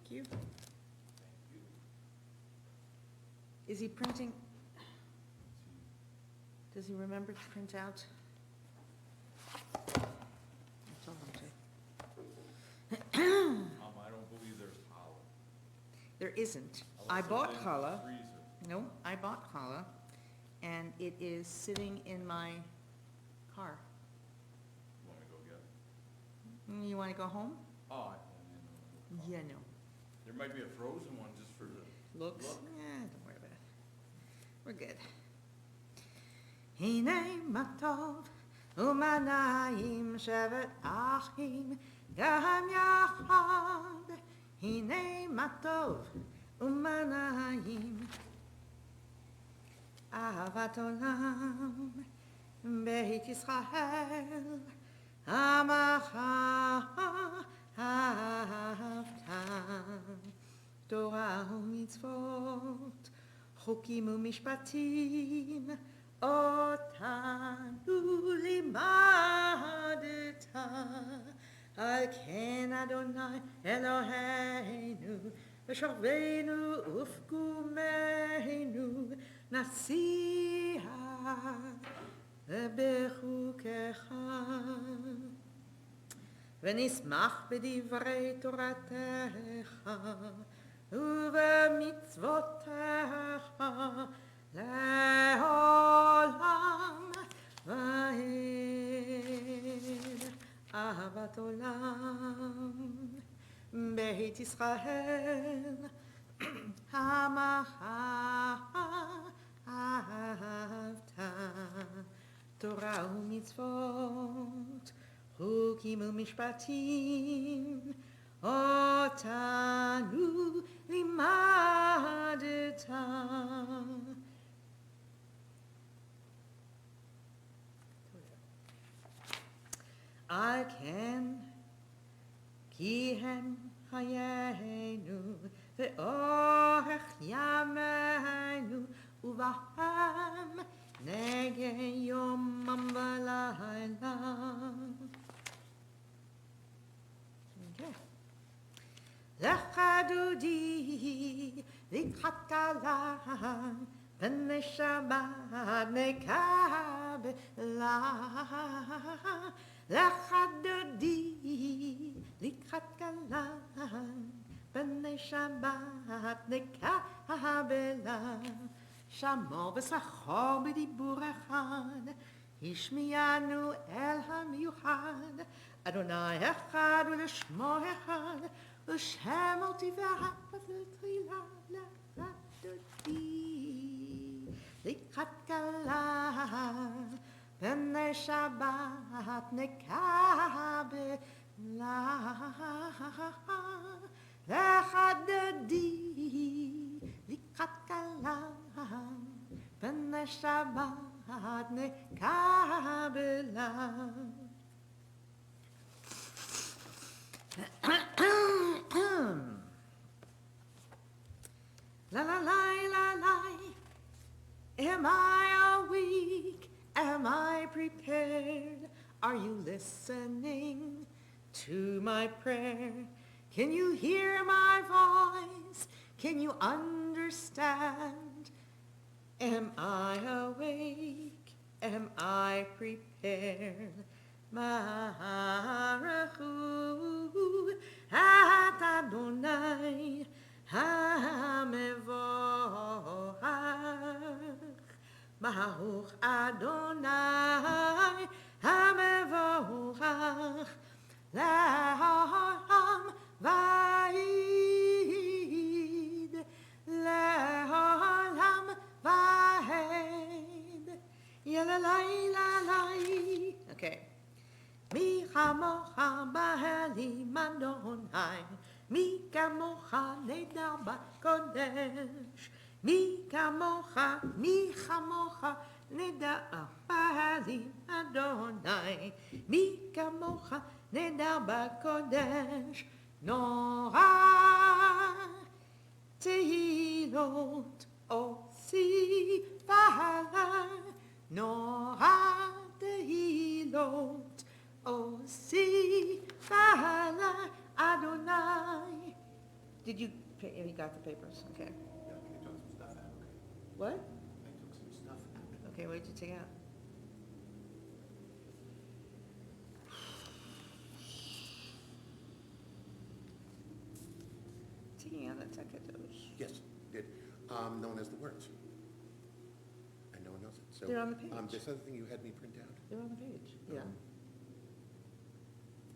Thank you. Is he printing? Does he remember to print out? That's all I'm saying. I don't believe there's challah. There isn't. Unless I it's bought in the challah. freezer. No, I bought challah, and it is sitting in my car. You want me to go get it? You want to go home? Oh, Yeah, no. there might be a frozen one just for the Looks? look. Yeah, don't worry about it. We're good. הנה מה טוב ומה נעים שבת אחים גם יחד. הנה מה טוב ומה נעים אהבת עולם בית ישראל עמך אהבת תורה ומצוות חוקים ומשפטים אותנו לימדת על כן אדוני אלוהינו ושוכבנו ופקומנו נשיח בחוקיך ונשמח בדברי תורתך ובמצוותיך לעולם ועד. אהבת עולם בית ישראל עמך אהבת תורה ומצוות חוקים ומשפטים אותנו לימדת על כן כי הם חיינו ואורך ימינו ובהם נגן יומם ולילה. Okay. לך דודי לקחת קלה פני שבת נקבלה. לך דודי לקחת קלה פני שבת נקבלה. שמור ושכור בדיבור אחד השמיענו אל המיוחד. אדוני אחד ולשמו אחד ושם אותי ואהבת לתחילה. לך דודי לקחת קלה פני שבת נקבלה. לך דודי לקחת קלה פני שבת נקבלה. La la la la la. Am I awake? Am I prepared? Are you listening to my prayer? Can you hear my voice? Can you understand? Am I awake? Am I prepared? Baruch at Adonai HaMevorach. Baruch Adonai HaMevorach Le'olam va'id. Le'olam va'id. Yalalai. Okay. Mi chamocha ba'elim Adonai, mi kamocha nedar b'kodesh. Mi chamocha nedar ba'elim Adonai, mi kamocha nedar b'kodesh. Nora tehilot osi b'halal. Nora tehilot osi b'halal Adonai. Did you, you got the papers? Okay. Yeah, I think I took some stuff out, okay. What? I took some stuff out. Okay, what did you take out? Taking out that tacatos. Yes, did, known as the words. And no one knows it, so. They're on the page. This other thing you had me print out. They're on the page, yeah.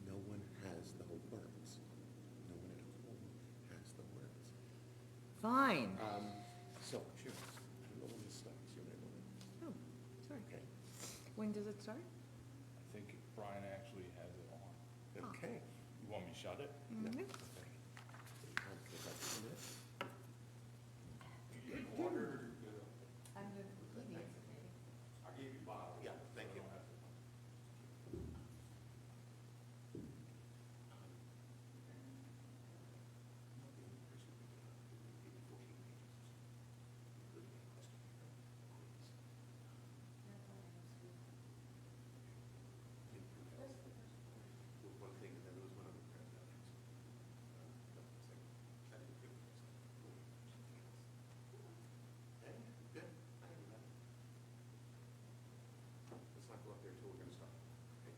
No one has the whole words. No one at home has the words. Fine. So, sure, I don't know when this starts, you know. Oh, sorry. Okay. When does it start? I think Brian actually has it on. Okay. You want me to shut it? Mhm. Okay, that's a minute. You get water? I'm good. I gave you a bottle. Yeah, thank you. One thing, and then there was one other printout. Okay, good. I can do that. Let's not go up there until we're gonna start. Okay.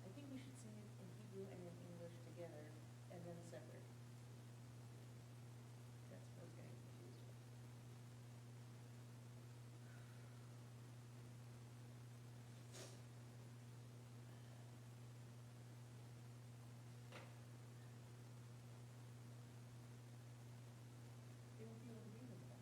I think we should sing it in Hebrew and in English together, and then separate. That's what I was getting confused with. They won't be able to read them all.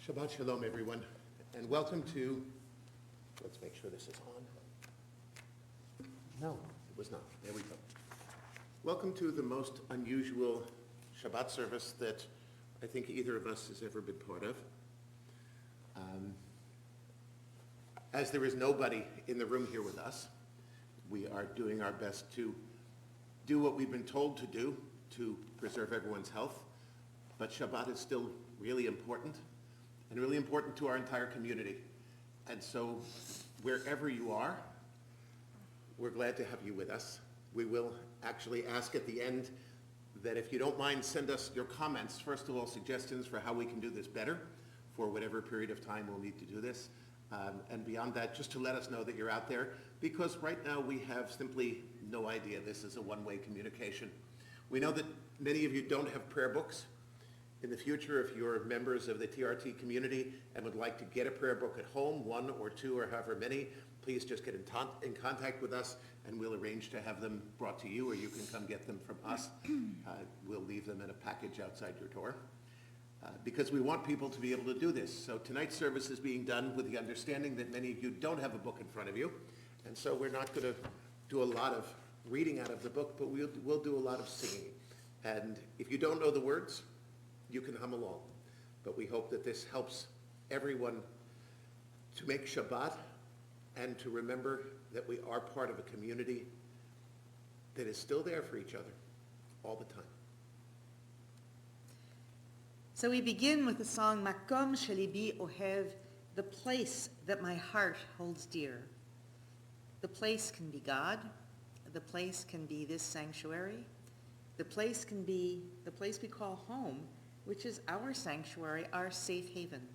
Shabbat Shalom, everyone, and welcome to, let's make sure this is on. No, it was not. There we go. Welcome to the most unusual Shabbat service that I think either of us has ever been part of. As there is nobody in the room here with us, we are doing our best to do what we've been told to do to preserve everyone's health. But Shabbat is still really important, and really important to our entire community. And so wherever you are, we're glad to have you with us. We will actually ask at the end that if you don't mind, send us your comments. First of all, suggestions for how we can do this better for whatever period of time we'll need to do this. And beyond that, just to let us know that you're out there, because right now we have simply no idea. This is a one-way communication. We know that many of you don't have prayer books. In the future, if you're members of the TRT community and would like to get a prayer book at home, 1 or 2 or however many, please just get in contact with us and we'll arrange to have them brought to you, or you can come get them from us. We'll leave them in a package outside your door because we want people to be able to do this. So tonight's service is being done with the understanding that many of you don't have a book in front of you, and so we're not going to do a lot of reading out of the book, but we'll do a lot of singing. And if you don't know the words, you can hum along. But we hope that this helps everyone to make Shabbat and to remember that we are part of a community that is still there for each other all the time. So we begin with the song Makom Shelibi Ohev, the place that my heart holds dear. The place can be God. The place can be this sanctuary. The place can be the place we call home, which is our sanctuary, our safe haven.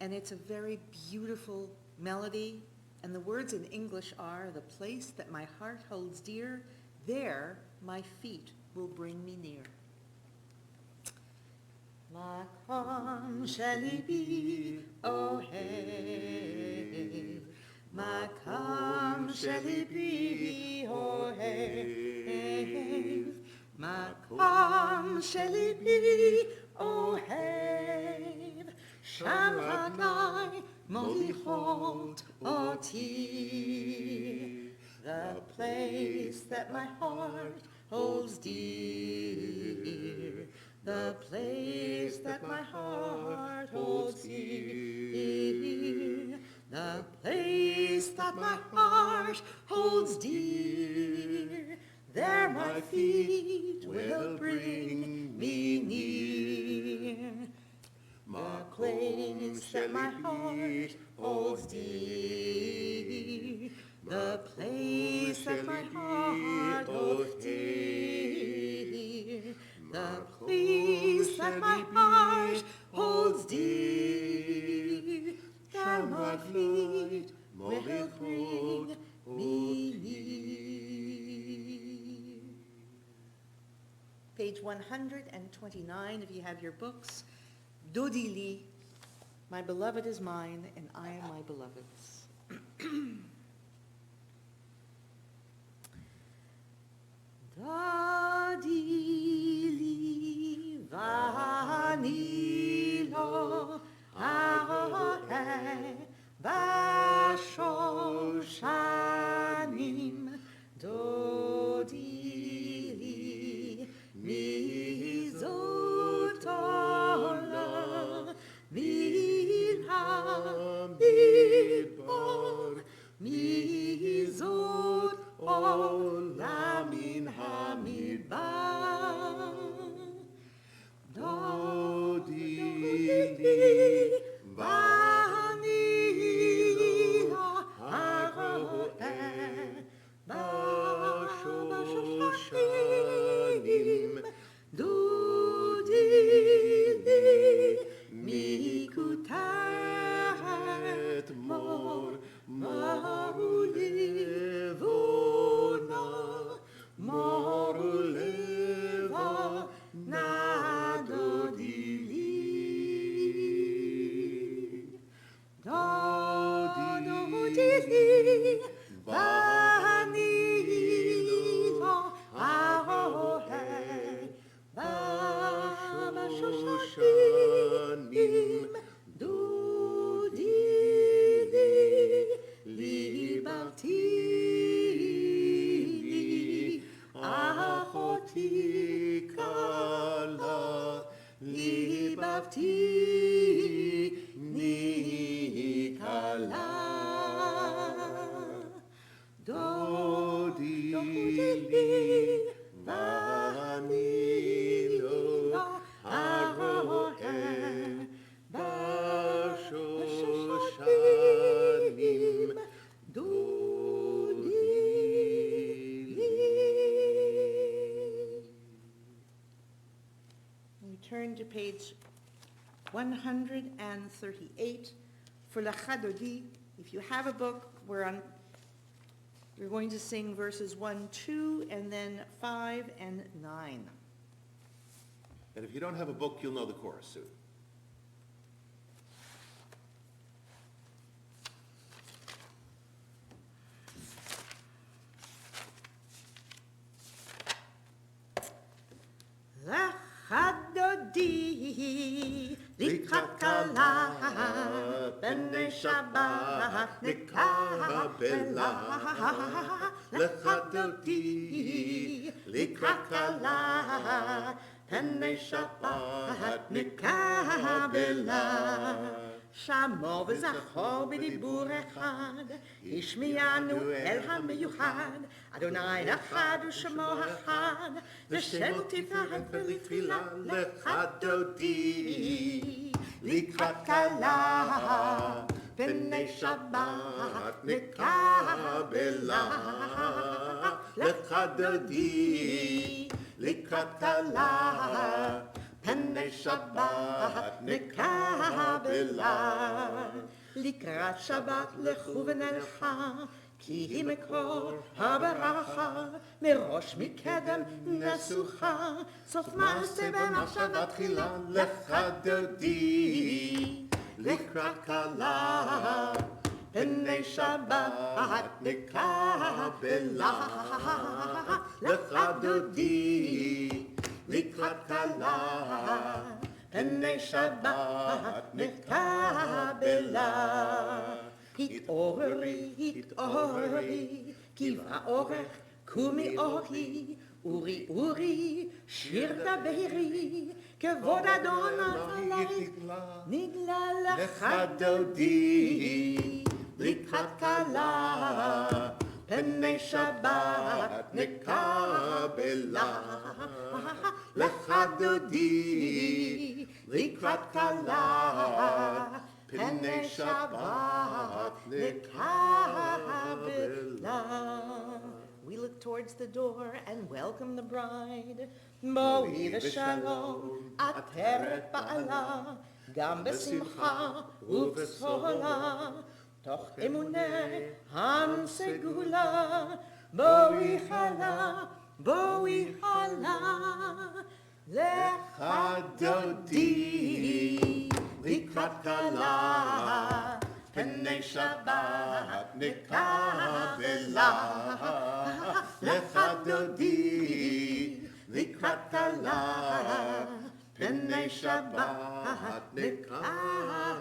And it's a very beautiful melody, and the words in English are, the place that my heart holds dear, there my feet will bring me near. Makom shelibi ohev, Makom shelibi ohev, Makom shelibi ohev, Sham raglai molichot oti, the place that my heart holds dear, the place that my heart holds dear, the place that my heart holds dear, there my feet will bring me near. The place that my heart holds dear, the place that my heart holds dear, the place that my heart holds dear, there my feet will bring me near. Page 129, if you have your books. Dodi li, my beloved is mine, and I am my beloved's. Dodi li vani lo arohe bashoshanim. Dodi li mizotola min hamidbar page 138 for Lecha Dodi. If you have a book, we're going to sing verses 1, 2, and then 5 and 9. And if you don't have a book, you'll know the chorus soon. Lecha Dodi, לקראת כלה, בני שבת נקבלה. Lecha Dodi, לקראת כלה, בני שבת נקבלה. שמור וזכור בדיבור אחד, השמיענו אל המיוחד, אדוני אחד ושמו אחד, ושם תפארת ולתפילה. Lecha Dodi, לקראת כלה, בני שבת נקבלה. Lecha Dodi, לקראת כלה, פני שבת נקבלה. לקראת שבת לכו ונלכה, כי היא מקור הברכה, מראש מקדם נסוכה, סוף מעשה במחשבה תחילה. Lecha Dodi, לקראת כלה, פני שבת נקבלה. Lecha Dodi, לקראת כלה, פני שבת נקבלה. התעוררי, התעוררי, כי באורך קומי אורי, אורי אורי, שיר דברי, כבוד אדון עלייך נגלה. Lecha Dodi, לקראת כלה, פני שבת נקבלה. Lecha Dodi, לקראת כלה, פני שבת נקבלה. We look towards the door and welcome the bride. בואי בשלום, עטרת בעלה, גם בשמחה ובשולה, תוך אמונה הסגולה. בואי חלה, בואי חלה. Lecha Dodi, לקראת כלה, פני שבת נקבלה. Lecha Dodi, לקראת כלה, פני שבת נקבלה.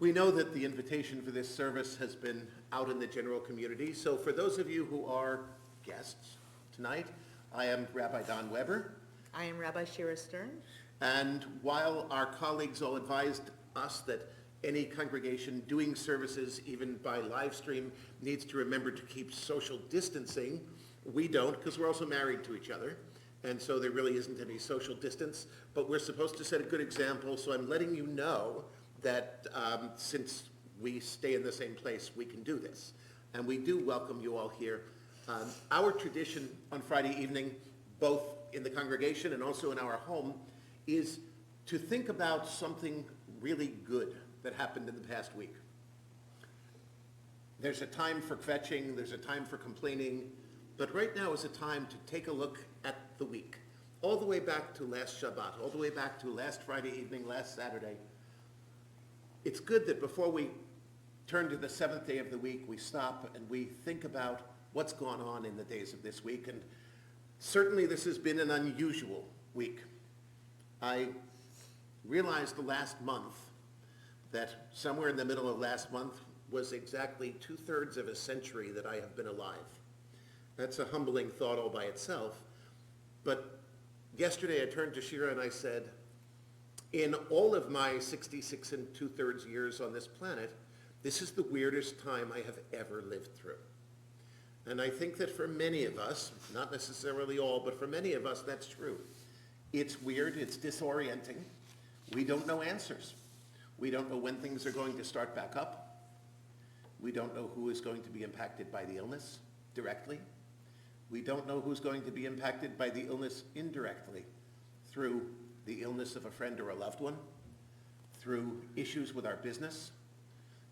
We know that the invitation for this service has been out in the general community, so for those of you who are guests tonight, I am Rabbi Don Weber, I am Rabbi Shira Stern. and while our colleagues all advised us that any congregation doing services, even by live stream, needs to remember to keep social distancing, we don't, because we're also married to each other, and so there really isn't any social distance, but we're supposed to set a good example, so I'm letting you know that since we stay in the same place, we can do this. And we do welcome you all here. Our tradition on Friday evening, both in the congregation and also in our home, is to think about something really good that happened in the past week. There's a time for kvetching, there's a time for complaining, but right now is a time to take a look at the week. All the way back to last Shabbat, all the way back to last Friday evening, last Saturday. It's good that before we turn to the seventh day of the week, we stop and we think about what's gone on in the days of this week. And certainly this has been an unusual week. I realized the last month that somewhere in the middle of last month was exactly 2/3 of a century that I have been alive. That's a humbling thought all by itself. But yesterday I turned to Shira and I said, in all of my 66 2/3 years on this planet, this is the weirdest time I have ever lived through. And I think that for many of us, not necessarily all, but for many of us, that's true. It's weird, it's disorienting. We don't know answers. We don't know when things are going to start back up. We don't know who is going to be impacted by the illness directly. We don't know who's going to be impacted by the illness indirectly through the illness of a friend or a loved one, through issues with our business,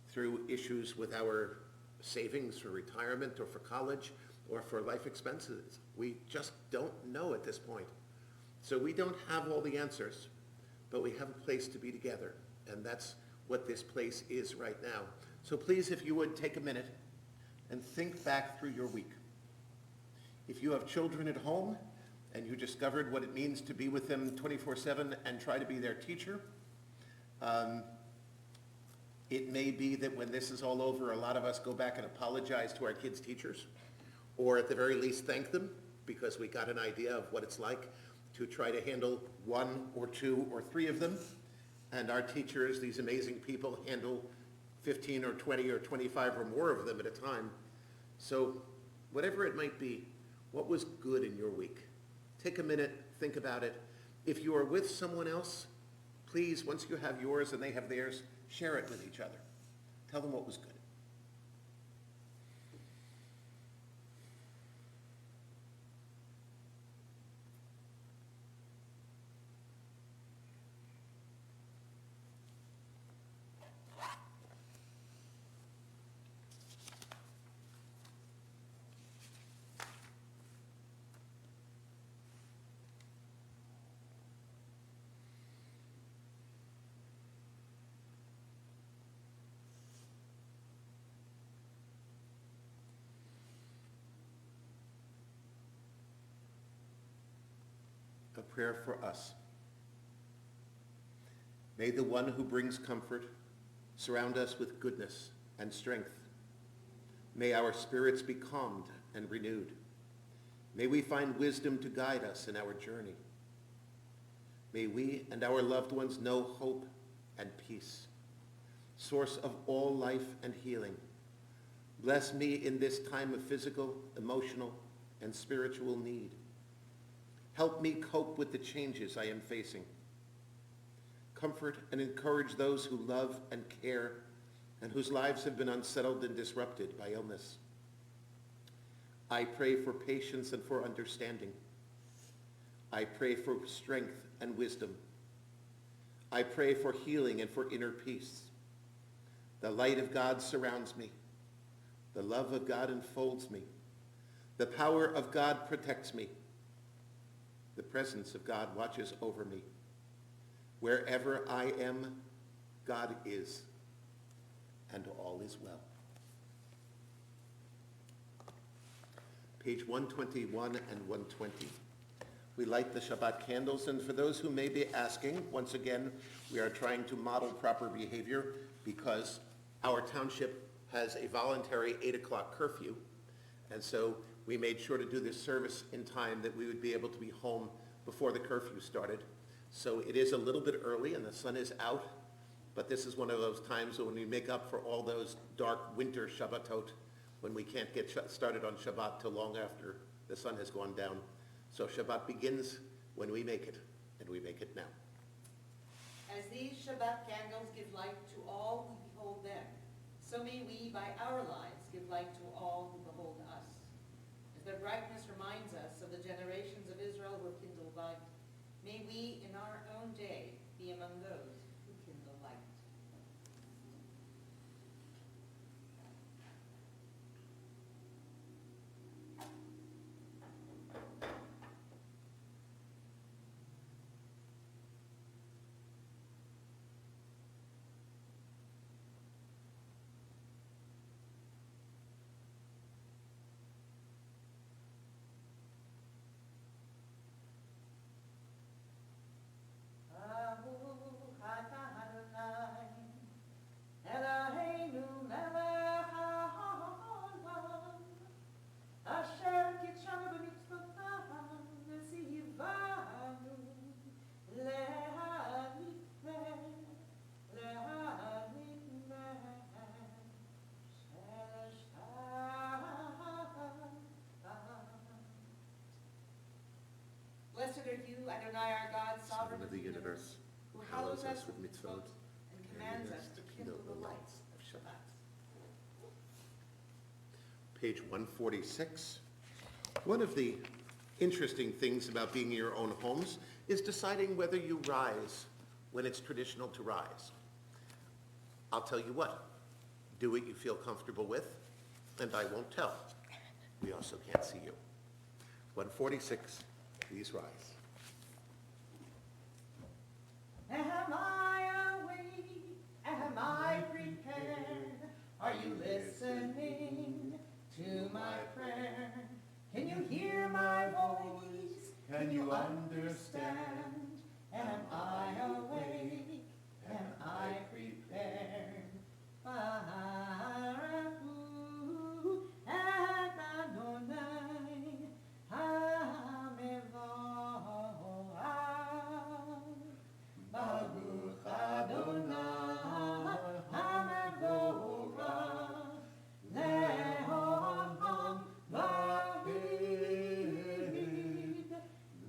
through issues with our savings for retirement or for college or for life expenses. We just don't know at this point. So we don't have all the answers, but we have a place to be together, and that's what this place is right now. So please, if you would, take a minute and think back through your week. If you have children at home and you discovered what it means to be with them 24/7 and try to be their teacher, it may be that when this is all over, a lot of us go back and apologize to our kids' teachers, or at the very least thank them, because we got an idea of what it's like to try to handle one or two or three of them. And our teachers, these amazing people, handle 15 or 20 or 25 or more of them at a time. So whatever it might be, what was good in your week? Take a minute, think about it. If you are with someone else, please, once you have yours and they have theirs, share it with each other. Tell them what was good. A prayer for us. May the one who brings comfort surround us with goodness and strength. May our spirits be calmed and renewed. May we find wisdom to guide us in our journey. May we and our loved ones know hope and peace, source of all life and healing. Bless me in this time of physical, emotional, and spiritual need. Help me cope with the changes I am facing. Comfort and encourage those who love and care and whose lives have been unsettled and disrupted by illness. I pray for patience and for understanding. I pray for strength and wisdom. I pray for healing and for inner peace. The light of God surrounds me. The love of God enfolds me. The power of God protects me. The presence of God watches over me. Wherever I am, God is, and all is well. Page 121 and 120. We light the Shabbat candles, and for those who may be asking, once again, we are trying to model proper behavior because our township has a voluntary 8 o'clock curfew, and so we made sure to do this service in time that we would be able to be home before the curfew started. So it is a little bit early and the sun is out, but this is one of those times when we make up for all those dark winter Shabbatot, when we can't get started on Shabbat till long after the sun has gone down. So Shabbat begins when we make it, and we make it now. As these Shabbat candles give light to all who behold them, so may we by our lives give light to all who behold us. As their brightness reminds us of the generations of Israel who kindled light, may we in our own day be among those who kindle light. Blessed are you, Adonai our God, sovereign of the universe, who hallows us with mitzvot and commands us to kindle the lights of Shabbat. Page 146. One of the interesting things about being in your own homes is deciding whether you rise when it's traditional to rise. I'll tell you what, do what you feel comfortable with, and I won't tell. We also can't see you. 146, please rise. Am I awake? Am I prepared? Are you listening to my prayer? Can you hear my voice? Can you understand? Am I awake? Am I prepared? Baruch et Adonai HaMevorach. Baruch Adonai HaMevorach. Le'olam va'ed.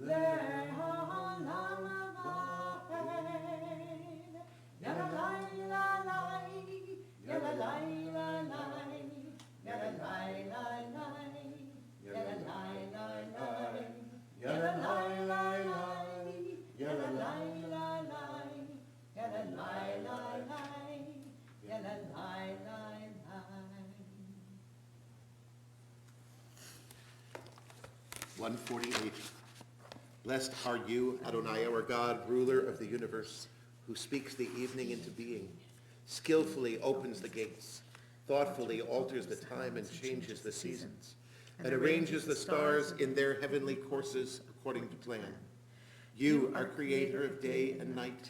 Le'olam va'ed. Yalalai, lalai. Yalalai, lalai. Yalalai, lalai. Yalalai, lalai. Yalalai, lalai. Yalalai, lalai. Yalalai, lalai. Yalalai, lalai. 148. Blessed are you, Adonai, our God, ruler of the universe, who speaks the evening into being, skillfully opens the gates, thoughtfully alters the time and changes the seasons, and arranges the stars in their heavenly courses according to plan. You are creator of day and night,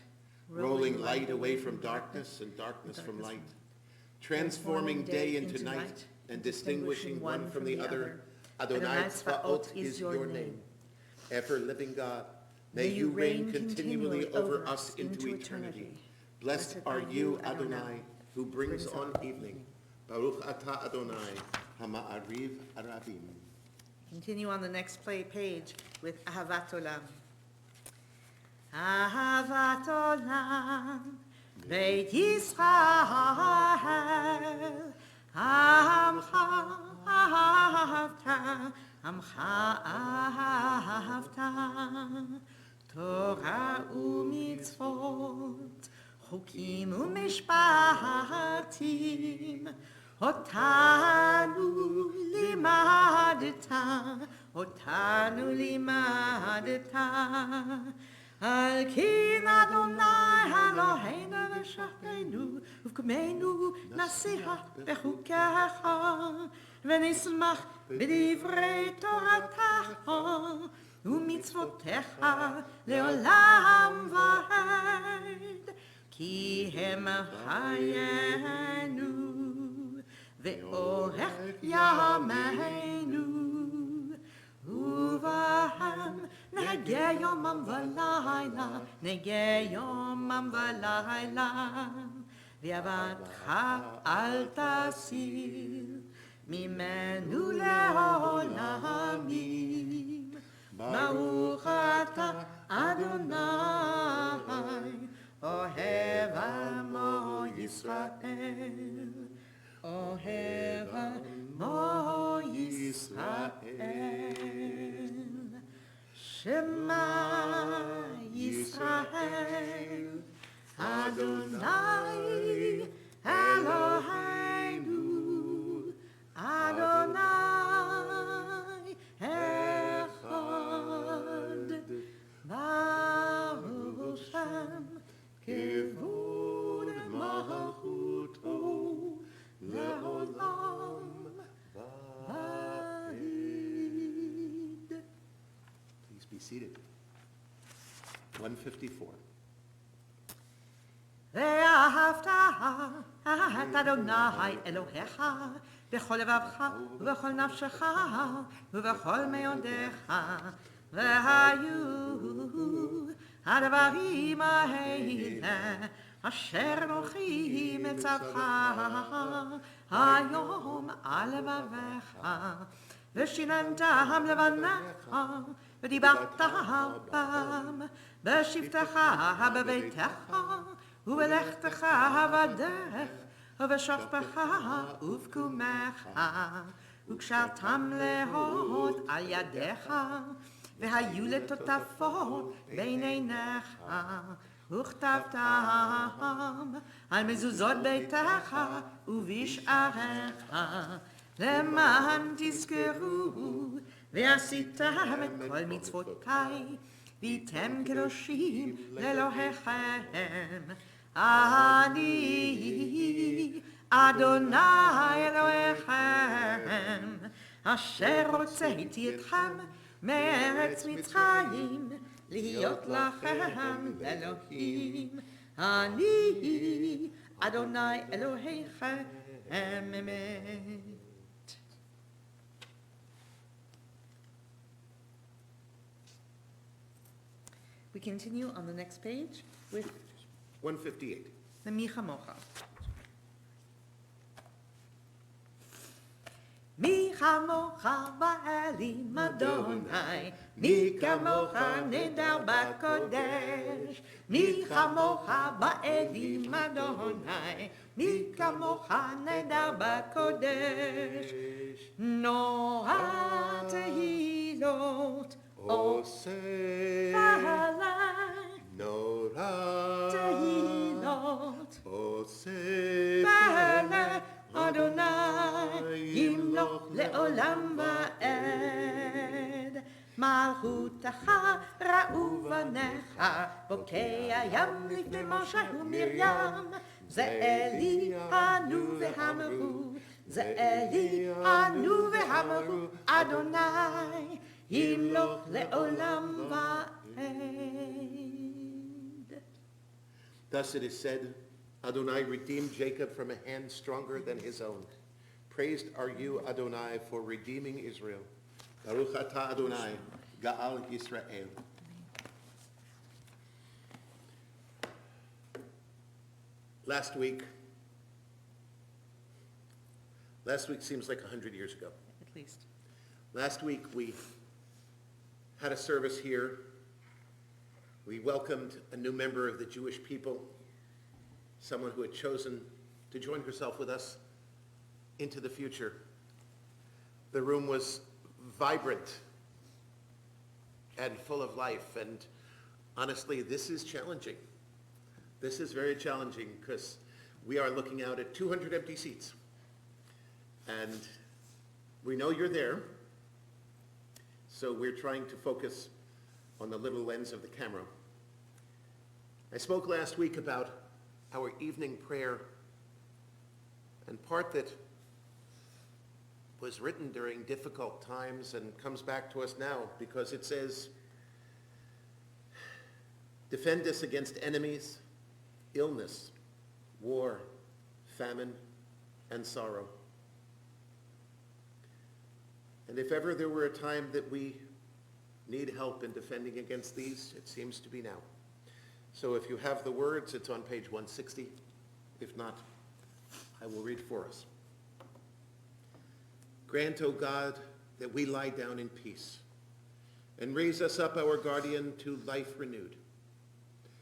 rolling light away from darkness and darkness from light, transforming day into night and distinguishing one from the other. Adonai Tzvaot is your name. Ever-living God, may you reign continually over us into eternity. Blessed are you, Adonai, who brings on evening. Baruch atah Adonai, hama'ariv arabim. Continue on the next page with Ahavat Olam. Ahavat Olam, Beit Yisrael, Amcha ahavta, Amcha ahavta, Torah u'mitzvot, Chukim u'mishpatim, Otanu limadeta, Al kin Adonai Eloheinu v'shachteinu, uv'kumenu nasiha b'chukecha, v'nismach b'divrei Toratacha, u'mitzvotecha le'olam va'ed, ki hem chayenu, ve'orech yameinu, uvahem nege yomam v'layla, nege yomam v'layla, v'yavatcha al tasir, mimenu le'olamim, baruch ata Adonai, ohev amo Yisrael, ohev amo Yisrael. Shema Yisrael, Adonai Eloheinu, Adonai Echad, Baruch Shem, Kevod Malchuto, Le'olam Va'ed. Please be seated. 154. ואהבת את אדוני אלוהיך בכל לבבך ובכל נפשך ובכל מאודיך, והיו הדברים האלה אשר אנוכי מצווך היום על לבביך, ושיננתם לבניך ודיברת בם בשבתך בביתך ובלכתך בדרך ובשוכבך ובקומך וקשרתם להות על ידיך, והיו לטוטפות בין עיניך, וכתבתם על מזוזות ביתך ובשעריך, למען תזכרו, ועשיתם את כל מצוותיי, והייתם קדושים לאלוהיכם. אני אדוני אלוהיכם, אשר הוצאתי אתכם מארץ מצרים, להיות לכם לאלוהים. אני אדוני אלוהיכם אמת. We continue on the next page with 158. the מי כמוך. מי כמוך באלים אדוני, מי כמוך נדר בקודש, מי כמוך באלים אדוני, מי כמוך נדר בקודש. נורא תהילות עושה בעלי נורא תהילות עושה בעלי אדוני ימלוך לעולם ועד. מלכותך ראו בניך, בוקע ים לפני משה ומרים. זה אלי ענו ואמרו, זה אלי ענו ואמרו, אדוני ימלוך לעולם ועד. Thus it is said, Adonai redeemed Jacob from a hand stronger than his own. Praised are you, Adonai, for redeeming Israel. Baruch atah Adonai, Ga'al Yisrael. Last week seems like 100 years ago. At least. Last week we had a service here. We welcomed a new member of the Jewish people, someone who had chosen to join herself with us into the future. The room was vibrant and full of life, and honestly, this is challenging. This is very challenging because we are looking out at 200 empty seats. And we know you're there, so we're trying to focus on the little lens of the camera. I spoke last week about our evening prayer, and part that was written during difficult times and comes back to us now because it says, defend us against enemies, illness, war, famine, and sorrow. And if ever there were a time that we need help in defending against these, it seems to be now. So if you have the words, it's on page 160. If not, I will read for us. Grant, O God, that we lie down in peace, and raise us up, our guardian, to life renewed.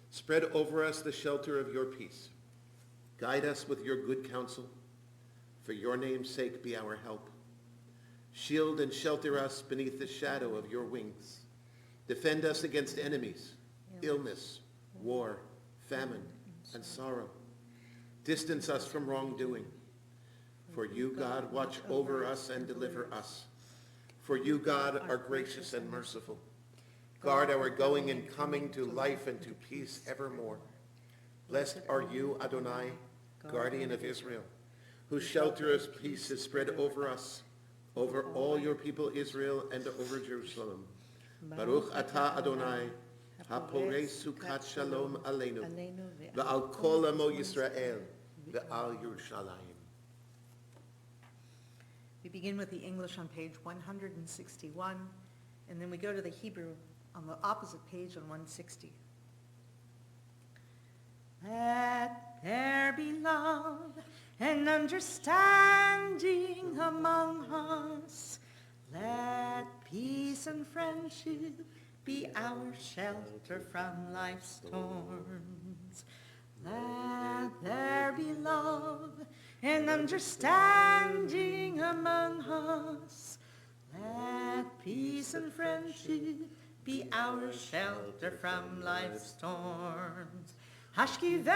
Spread over us the shelter of your peace. Guide us with your good counsel. For your name's sake, be our help. Shield and shelter us beneath the shadow of your wings. Defend us against enemies, illness, war, famine, and sorrow. Distance us from wrongdoing. For you, God, watch over us and deliver us. For you, God, are gracious and merciful. Guard our going and coming to life and to peace evermore. Blessed are you, Adonai, guardian of Israel, whose shelter of peace is spread over us, over all your people Israel, and over Jerusalem. Baruch atah Adonai, haporei sukat shalom aleinu, ve'al kol amo Yisrael, ve'al Yerushalayim. We begin with the English on page 161, and then we go to the Hebrew on the opposite page on 160. Let there be love and understanding among us. Let peace and friendship be our shelter from life's storms. Let there be love and understanding among us. Let peace and friendship be our shelter from life's storms. Hashkivenu,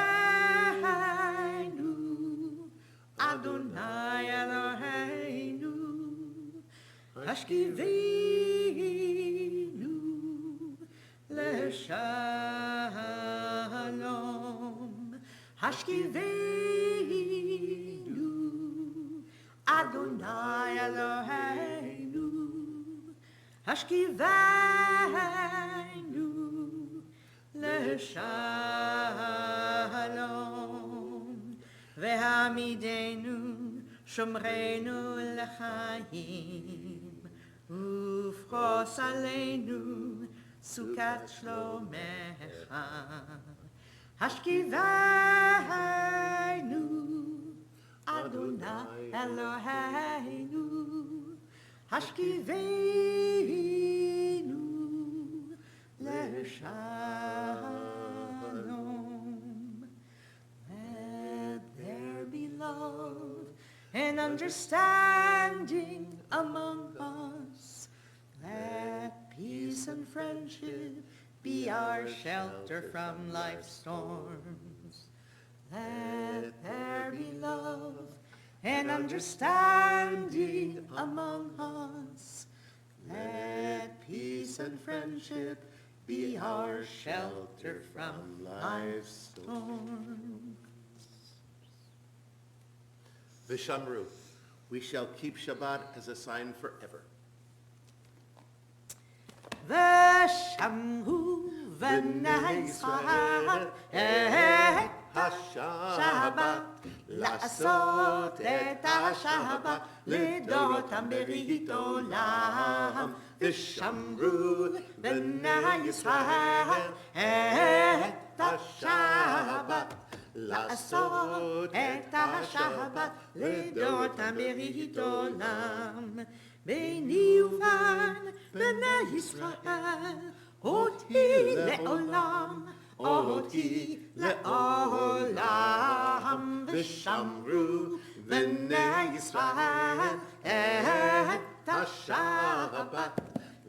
Adonai Eloheinu. Hashkivenu, Leshalom. Hashkivenu, Adonai Eloheinu. Hashkivenu, Leshalom. Vehamidenu, Shomrenu Lechaim. Ufros Aleinu, Sukat Shlomecha. Hashkivenu, Adonai Eloheinu. Hashkivenu, Leshalom. Let there be love and understanding among us. Let peace and friendship be our shelter from life's storms. Let there be love and understanding among us. Let peace and friendship be our shelter from life's storms. V'shamru, we shall keep Shabbat as a sign forever. V'shamru v'nei Yisrael et HaShabbat, לעשות את השבת לדורותם ברית עולם. ושמרו בני ישראל את השבת, לעשות את השבת לדורותם ברית עולם. ביני ובין בני ישראל אותי לעולם, אותי לעולם. ושמרו בני ישראל את השבת,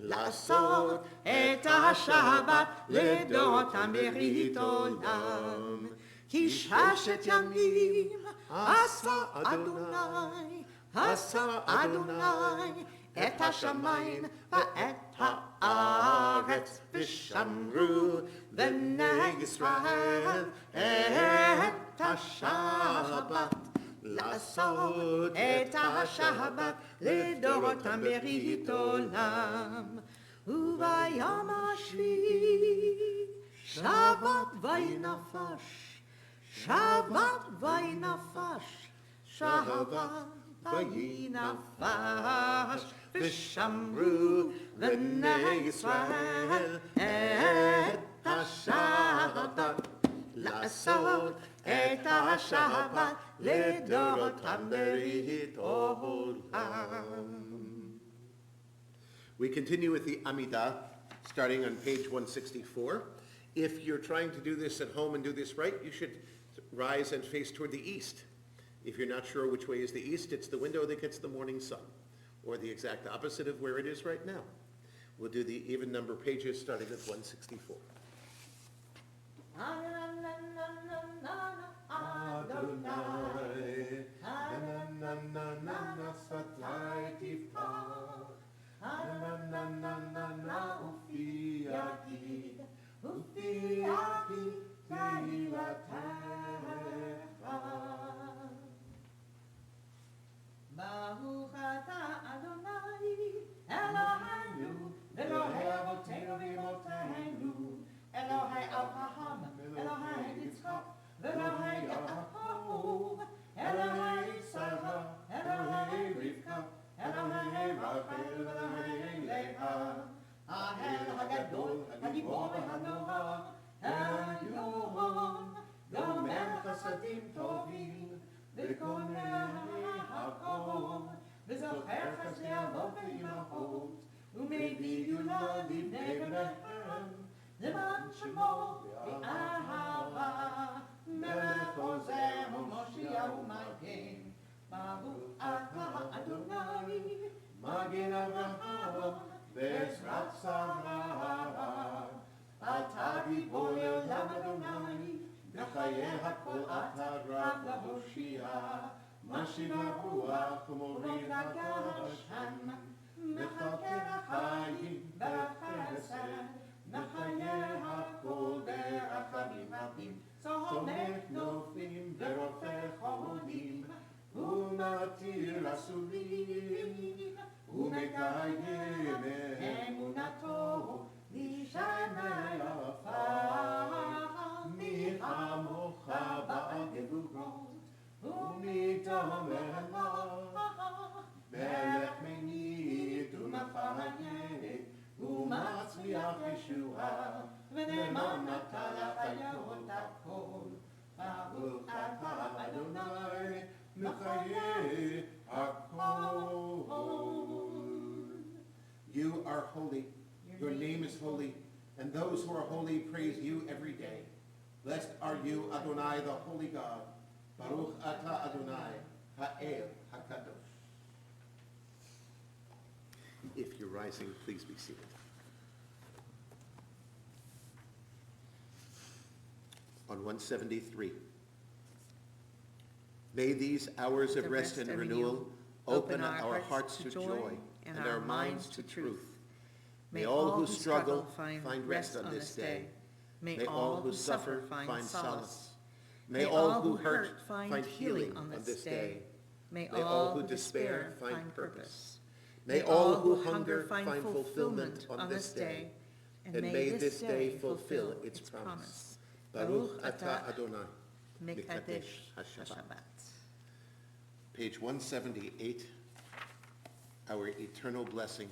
לעשות את השבת לדורותם ברית עולם. כי ששת ימים עשה אדוני, עשה אדוני את השמיים ואת הארץ. ושמרו בני ישראל את השבת, לעשות את השבת לדורותם ברית עולם. וביום השביעי שבת וינפש, שבת וינפש, שבת וינפש. ושמרו בני ישראל את השבת, לעשות את השבת לדורותם ברית עולם. We continue with the Amidah, starting on page 164. If you're trying to do this at home and do this right, you should rise and face toward the east. If you're not sure which way is the east, it's the window that gets the morning sun, or the exact opposite of where it is right now. We'll do the even number pages starting at 164. ברוך אתה אדוני אלוהינו אלוהי אבותינו ואמותינו אלוהי אברהם אלוהי יצחק ואלוהי יעקב אלוהי שרה אלוהי רבקה אלוהי רחל ואלוהי לאה האל הגדול הגיבור והנורא העליון גומר חסדים טובים וקונה החור, וזוכר חסדי אבות ואימהות, ומביא גאולה לבני בניהם, למען שמו באהבה, מלך עוזר ומושיע ומגן, מחיה הכל אתה רב להושיע, משיב הרוח ומוריד הגשם, מחכה החיים בחסד, מחיה הכל ברחמים רבים, צומק נופלים ורופא חולים, ומתיר אסורים, ומקיים אמונתו לשנה יפה, מי כמוך בעל גבורות, ומתעמר מלך מנית ומפייק, ומצליח ישועה, ונאמן אתה לחיות הכל, ברוך אתה אדוני מחיה הכל. You are holy, your name is holy, and those who are holy praise you every day. Blessed are you, Adonai, the holy God. Baruch atah Adonai, ha'el hakadosh. If you're rising, please be seated. On 173. May these hours of rest and renewal open our hearts to joy and our minds to truth. May all who struggle find rest on this day. May all who suffer find solace. May all who hurt find healing on this day. May all who despair find purpose. May all who hunger find fulfillment on this day. And may this day fulfill its promise. Baruch atah Adonai, Mekadesh HaShabbat. Page 178, our eternal blessing,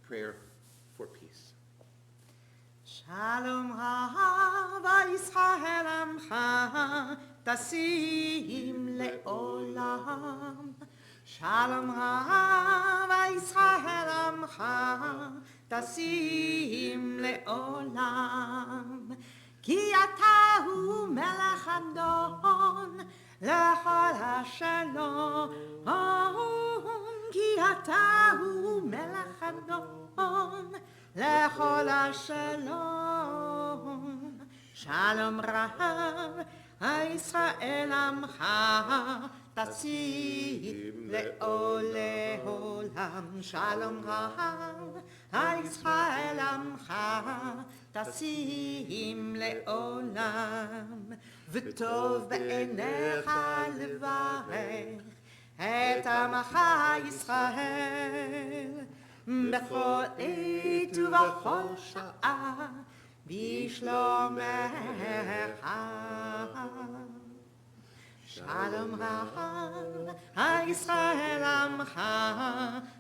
prayer for peace. Shalom Hava Yisrael Amcha Tasim Le'olam. Shalom Hava Yisrael Amcha Tasim Le'olam. Ki ata hu melech adon lechol hashalom. Ki ata hu melech adon lechol hashalom. Shalom Rav Yisrael Amcha Tasim Le'olam. Shalom Rav Yisrael Amcha Tasim Le'olam. V'tov be'enecha levarech et amcha Yisrael b'chol עת ובכל שעה בשלומך. Shalom Rav Yisrael Amcha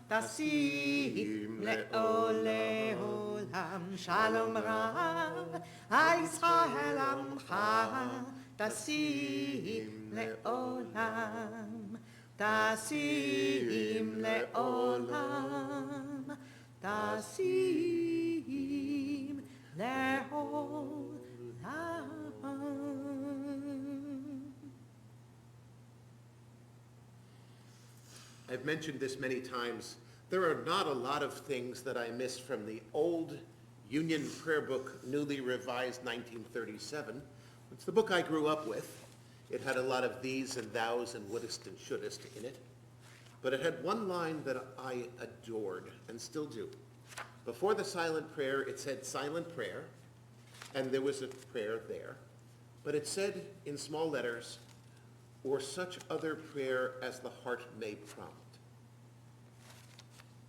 Tasim Le'olam. Shalom Rav Yisrael Amcha Tasim Le'olam. Tasim Le'olam. Tasim Le'olam. I've mentioned this many times. There are not a lot of things that I miss from the old Union Prayer Book, newly revised 1937. It's the book I grew up with. It had a lot of these and thous and wouldest and shouldest in it. But it had one line that I adored and still do. Before the silent prayer, it said silent prayer, and there was a prayer there. But it said in small letters, or such other prayer as the heart may prompt.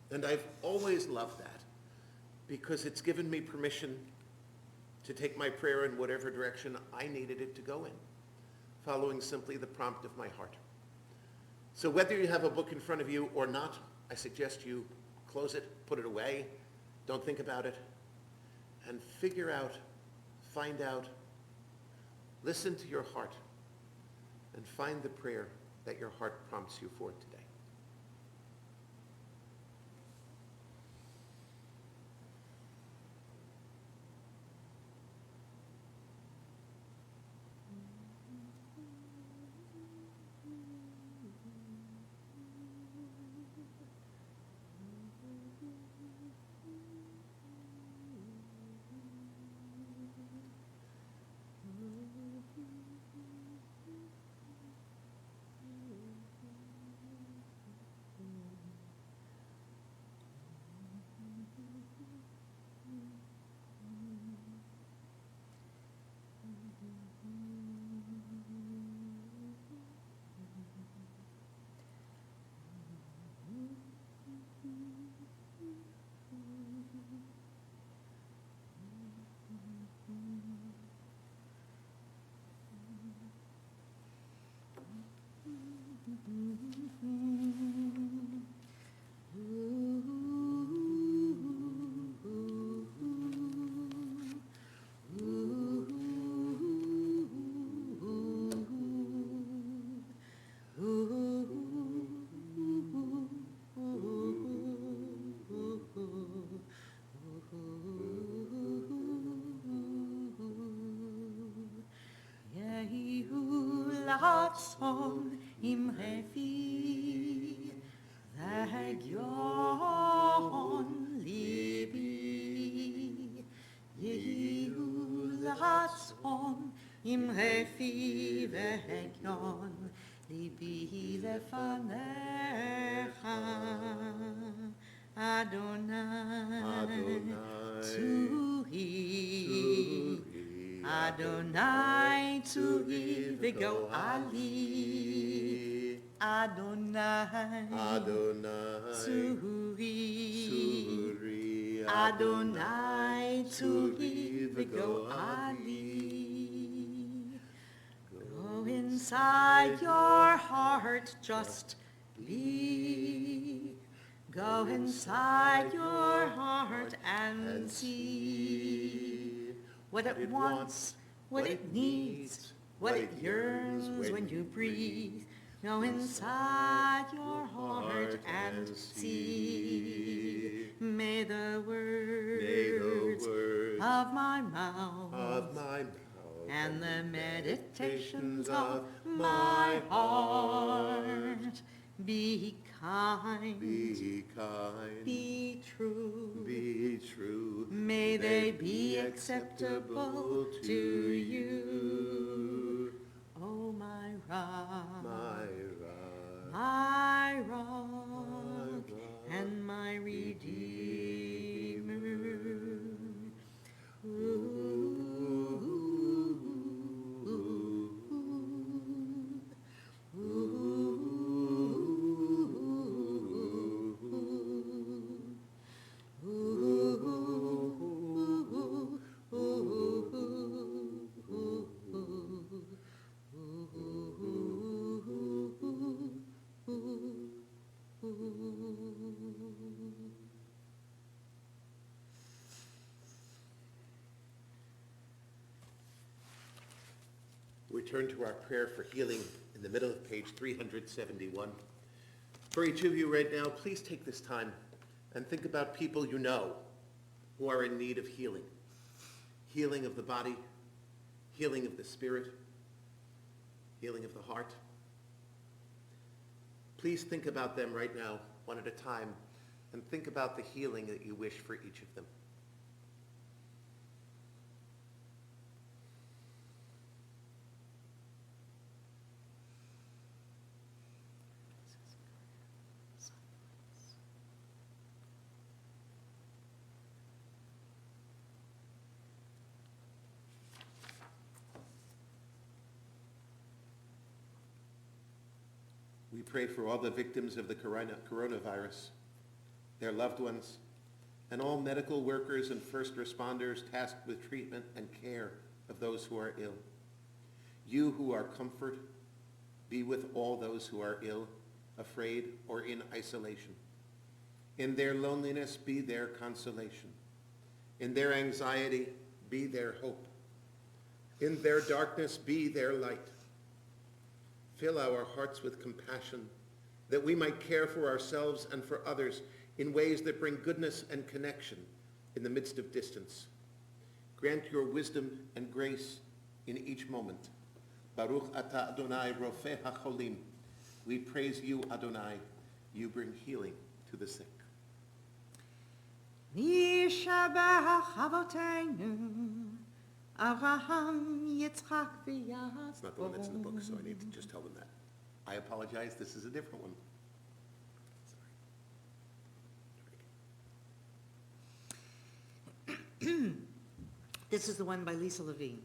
And I've always loved that because it's given me permission to take my prayer in whatever direction I needed it to go in, following simply the prompt of my heart. So whether you have a book in front of you or not, I suggest you close it, put it away, don't think about it, and figure out, find out, listen to your heart, and find the prayer that your heart prompts you for today. Song im Refi, Region Libi, Yehu Ratzon im Refi, Region Libi lefanecha, Adonai, Tzuhi, Adonai Tzuhi v'go ali, Adonai Tzuhi, Adonai Tzuhi v'go ali. Go inside your heart, just be. Go inside your heart and see what it wants, what it needs, what it yearns when you breathe. Go inside your heart and see. May the words of my mouth and the meditations of my heart be kind, be true, may they be acceptable to you. Oh, my rock, my rock, and my redeemer. We turn to our prayer for healing in the middle of page 371. For each of you right now, please take this time and think about people you know who are in need of healing. Healing of the body, healing of the spirit, healing of the heart. Please think about them right now, one at a time, and think about the healing that you wish for each of them. We pray for all the victims of the coronavirus, their loved ones, and all medical workers and first responders tasked with treatment and care of those who are ill. You who are comfort, be with all those who are ill, afraid, or in isolation. In their loneliness, be their consolation. In their anxiety, be their hope. In their darkness, be their light. Fill our hearts with compassion, that we might care for ourselves and for others in ways that bring goodness and connection in the midst of distance. Grant your wisdom and grace in each moment. Baruch atah Adonai rofeh hacholim. We praise you, Adonai. You bring healing to the sick. Yishabach Avoteinu, Avraham, Yitzchak, v'Yaakov. It's not the one that's in the book, so I need to just tell them that. I apologize, this is a different one. Sorry. This is the one by Lisa Levine.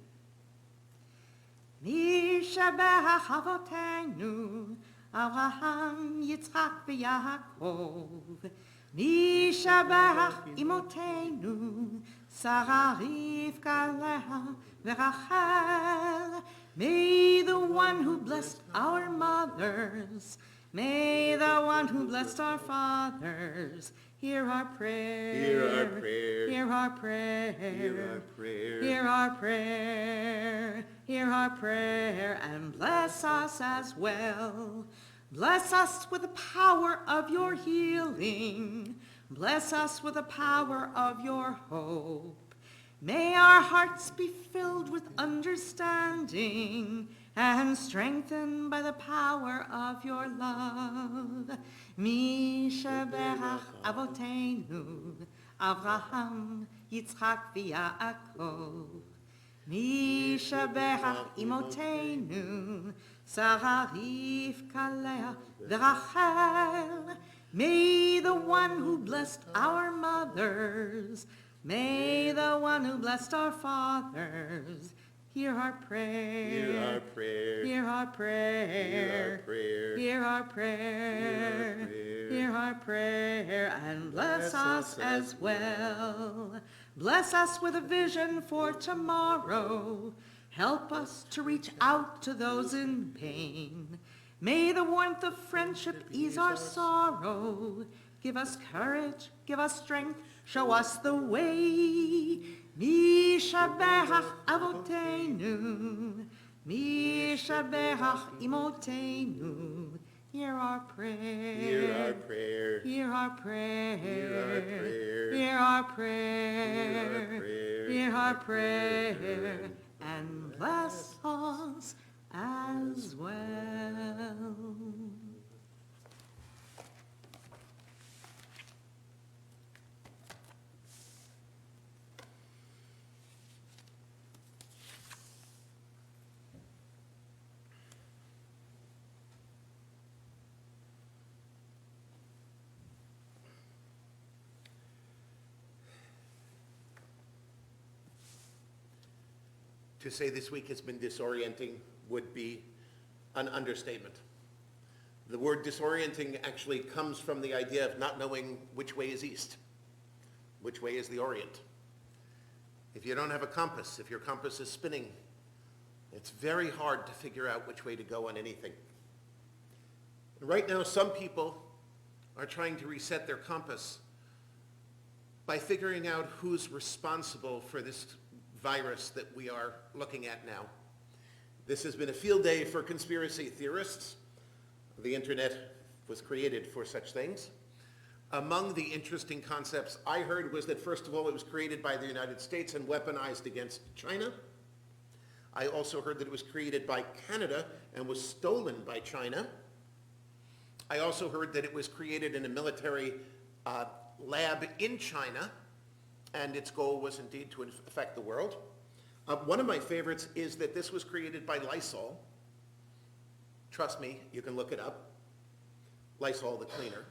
Yishabach Avoteinu, Avraham, Yitzchak, v'Yaakov. Yishabach Imotenu, Sarah, Rivka, Leah, v'Rachel. May the one one who blessed our mothers, may the one who blessed our fathers, hear our prayer. Hear our prayer. Hear our prayer. Hear our prayer. Hear our prayer. Hear our prayer, and bless us as well. Bless us with the power of your healing. Bless us with the power of your hope. May our hearts be filled with understanding and strengthened by the power of your love. Mi sheberach avotenu, Avraham, Yitzchak v'Yaakov. Mi sheberach imotenu, Sarah, Rivka, Leah, v'Rachel. May the one who blessed our mothers, may the one who blessed our fathers, hear our prayer. Hear our prayer. Hear our prayer. Hear our prayer. Hear our prayer. Hear our prayer, and bless us as well. Bless us with a vision for tomorrow. Help us to reach out to those in pain. May the warmth of friendship ease our sorrow. Give us courage, give us strength, show us the way. Mi shaberach avotenu, mi shaberach imotenu. Hear our prayer. Hear our prayer. Hear our prayer. Hear our prayer. Hear our prayer. Hear our prayer. And bless us as well. To say this week has been disorienting would be an understatement. The word disorienting actually comes from the idea of not knowing which way is east, which way is the Orient. If you don't have a compass, if your compass is spinning, it's very hard to figure out which way to go on anything. And right now, some people are trying to reset their compass by figuring out who's responsible for this virus that we are looking at now. This has been a field day for conspiracy theorists. The internet was created for such things. Among the interesting concepts I heard was that, first of all, it was created by the United States and weaponized against China. I also heard that it was created by Canada and was stolen by China. I also heard that it was created in a military lab in China, and its goal was indeed to affect the world. One of my favorites is that this was created by Lysol. Trust me, you can look it up. Lysol the cleaner.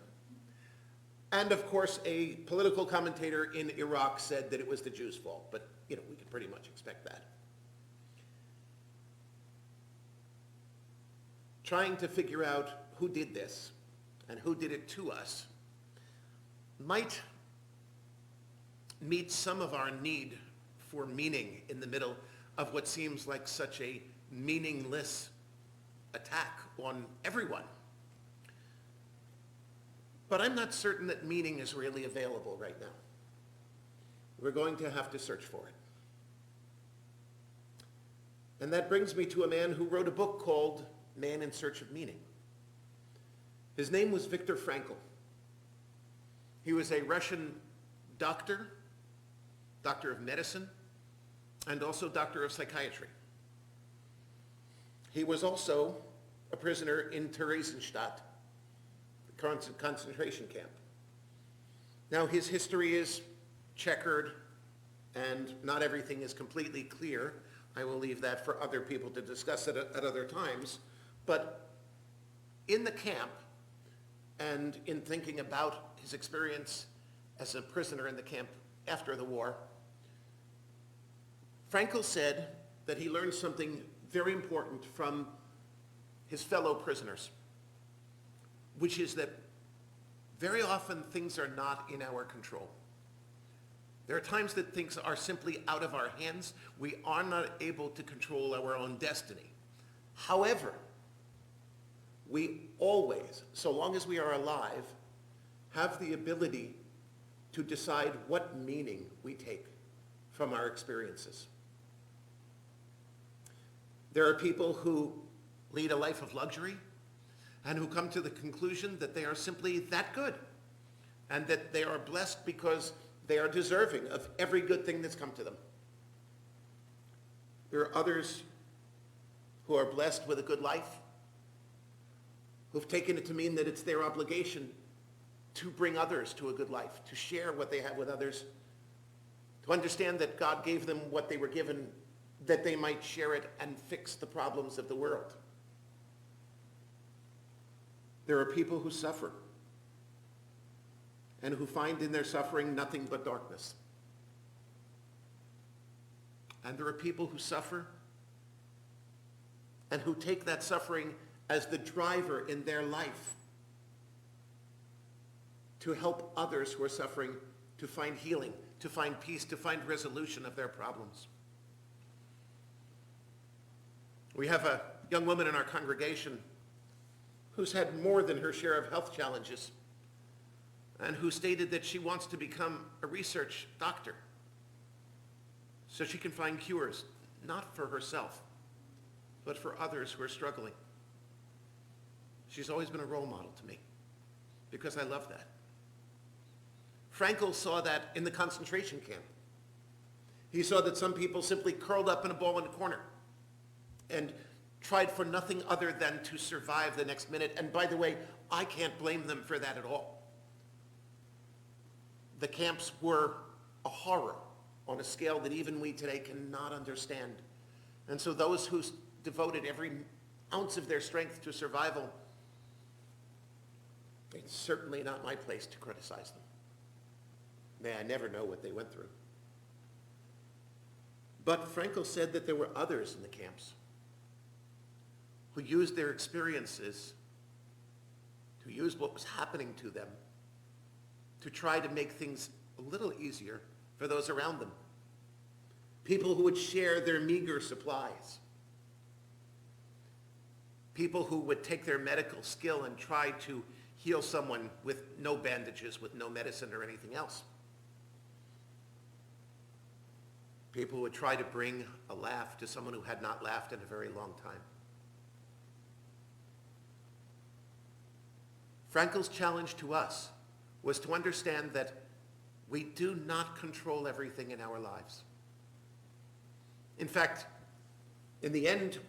And of course, a political commentator in Iraq said that it was the Jews' fault, but we could pretty much expect that. Trying to figure out who did this and who did it to us might meet some of our need for meaning in the middle of what seems like such a meaningless attack on everyone. But I'm not certain that meaning is really available right now. We're going to have to search for it. And that brings me to a man who wrote a book called Man in Search of Meaning. His name was Viktor Frankl. He was a Russian doctor of medicine, and also doctor of psychiatry. He was also a prisoner in Theresienstadt, the concentration camp. Now, his history is checkered, and not everything is completely clear. I will leave that for other people to discuss at other times. But in the camp, and in thinking about his experience as a prisoner in the camp after the war, Frankl said that he learned something very important from his fellow prisoners, which is that very often things are not in our control. There are times that things are simply out of our hands. We are not able to control our own destiny. However, we always, so long as we are alive, have the ability to decide what meaning we take from our experiences. There are people who lead a life of luxury and who come to the conclusion that they are simply that good and that they are blessed because they are deserving of every good thing that's come to them. There are others who are blessed with a good life, who've taken it to mean that it's their obligation to bring others to a good life, to share what they have with others, to understand that God gave them what they were given, that they might share it and fix the problems of the world. There are people who suffer and who find in their suffering nothing but darkness. And there are people who suffer and who take that suffering as the driver in their life to help others who are suffering to find healing, to find peace, to find resolution of their problems. We have a young woman in our congregation who's had more than her share of health challenges and who stated that she wants to become a research doctor so she can find cures, not for herself, but for others who are struggling. She's always been a role model to me because I love that. Frankel saw that in the concentration camp. He saw that some people simply curled up in a ball in a corner and tried for nothing other than to survive the next minute. And by the way, I can't blame them for that at all. The camps were a horror on a scale that even we today cannot understand. And so those who devoted every ounce of their strength to survival, it's certainly not my place to criticize them. May I never know what they went through. But Frankel said that there were others in the camps who used their experiences, to use what was happening to them, to try to make things a little easier for those around them. People who would share their meager supplies. People who would take their medical skill and try to heal someone with no bandages, with no medicine or anything else. People who would try to bring a laugh to someone who had not laughed in a very long time. Frankel's challenge to us was to understand that we do not control everything in our lives. In fact, in the end,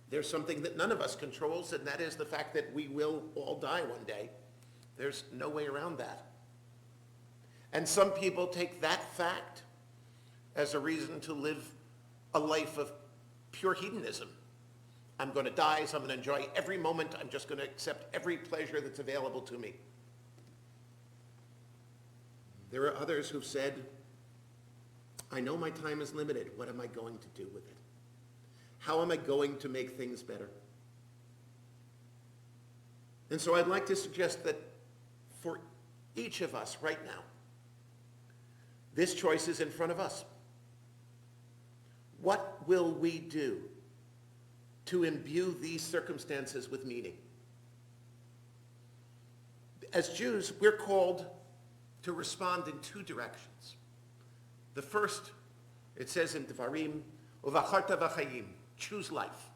there's something that none of us controls, and that is the fact that we will all die one day. There's no way around that. And some people take that fact as a reason to live a life of pure hedonism. I'm going to die, so I'm going to enjoy every moment. I'm just going to accept every pleasure that's available to me. There are others who've said, I know my time is limited. What am I going to do with it? How am I going to make things better? And so I'd like to suggest that for each of us right now, this choice is in front of us. What will we do to imbue these circumstances with meaning? As Jews, we're called to respond in two directions. The first, it says in Devarim, Uvacharta v'chayim, choose life.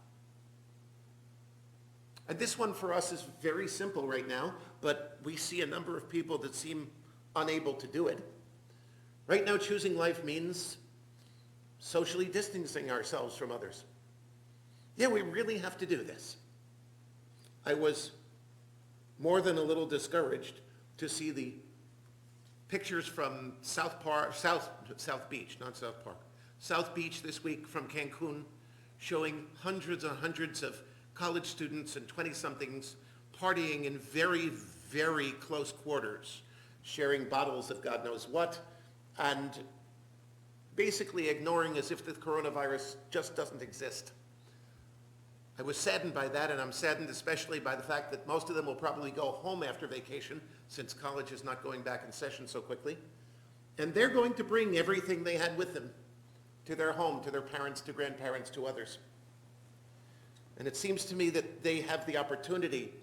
And this one for us is very simple right now, but we see a number of people that seem unable to do it. Right now, choosing life means socially distancing ourselves from others. Yeah, we really have to do this. I was more than a little discouraged to see the pictures from South Beach this week from Cancun, showing hundreds and hundreds of college students and 20-somethings partying in very, very close quarters, sharing bottles of God knows what, and basically ignoring as if the coronavirus just doesn't exist. I was saddened by that, and I'm saddened especially by the fact that most of them will probably go home after vacation, since college is not going back in session so quickly. And they're going to bring everything they had with them to their home, to their parents, to grandparents, to others. And it seems to me that they have the opportunity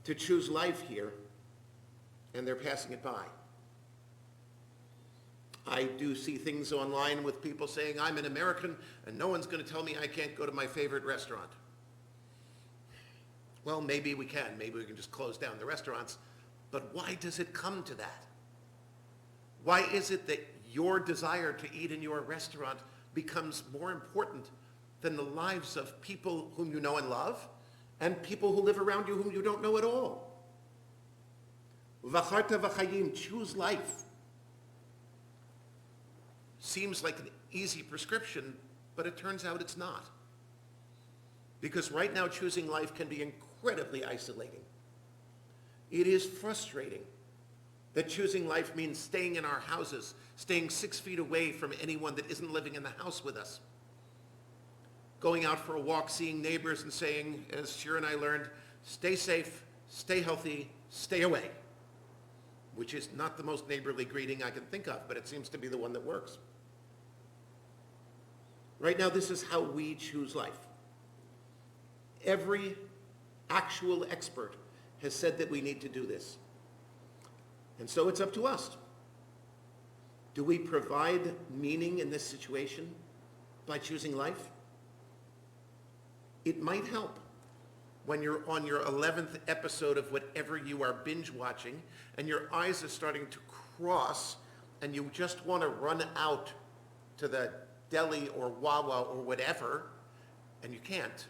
to choose life here, and they're passing it by. I do see things online with people saying, I'm an American, and no one's going to tell me I can't go to my favorite restaurant. Well, maybe we can. Maybe we can just close down the restaurants. But why does it come to that? Why is it that your desire to eat in your restaurant becomes more important than the lives of people whom you know and love and people who live around you whom you don't know at all? V'charta v'chayim, choose life. Seems like an easy prescription, but it turns out it's not. Because right now choosing life can be incredibly isolating. It is frustrating that choosing life means staying in our houses, staying 6 feet away from anyone that isn't living in the house with us. Going out for a walk, seeing neighbors and saying, as Shira and I learned, stay safe, stay healthy, stay away. Which is not the most neighborly greeting I can think of, but it seems to be the one that works. Right now, this is how we choose life. Every actual expert has said that we need to do this. And so it's up to us. Do we provide meaning in this situation by choosing life? It might help when you're on your 11th episode of whatever you are binge watching and your eyes are starting to cross and you just want to run out to the deli or Wawa or whatever, and you can't.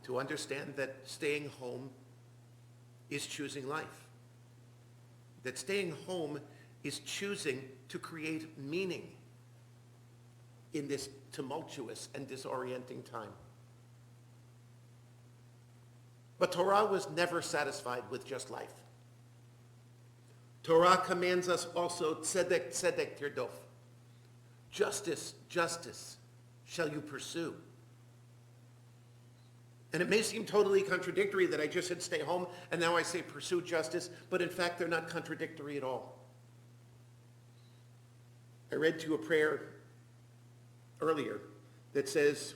To understand that staying home is choosing life. That staying home is choosing to create meaning in this tumultuous and disorienting time. But Torah was never satisfied with just life. Torah commands us also tzedek, tzedek tirdof. Justice, justice shall you pursue. And it may seem totally contradictory that I just said stay home and now I say pursue justice, but in fact they're not contradictory at all. I read to you a prayer earlier that says,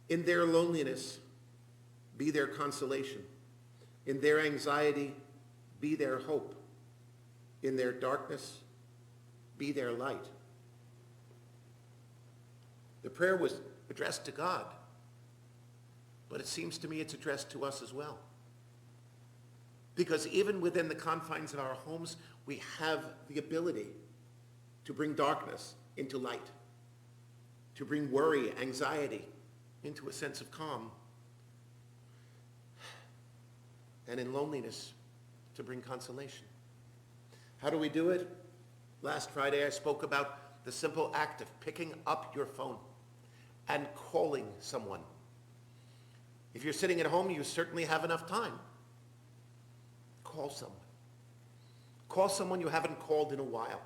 in their loneliness, be their consolation. In their anxiety, be their hope. In their darkness, be their light. The prayer was addressed to God, but it seems to me it's addressed to us as well. Because even within the confines of our homes, we have the ability to bring darkness into light, to bring worry, anxiety into a sense of calm, and in loneliness to bring consolation. How do we do it? Last Friday I spoke about the simple act of picking up your phone and calling someone. If you're sitting at home, you certainly have enough time. Call someone. Call someone you haven't called in a while.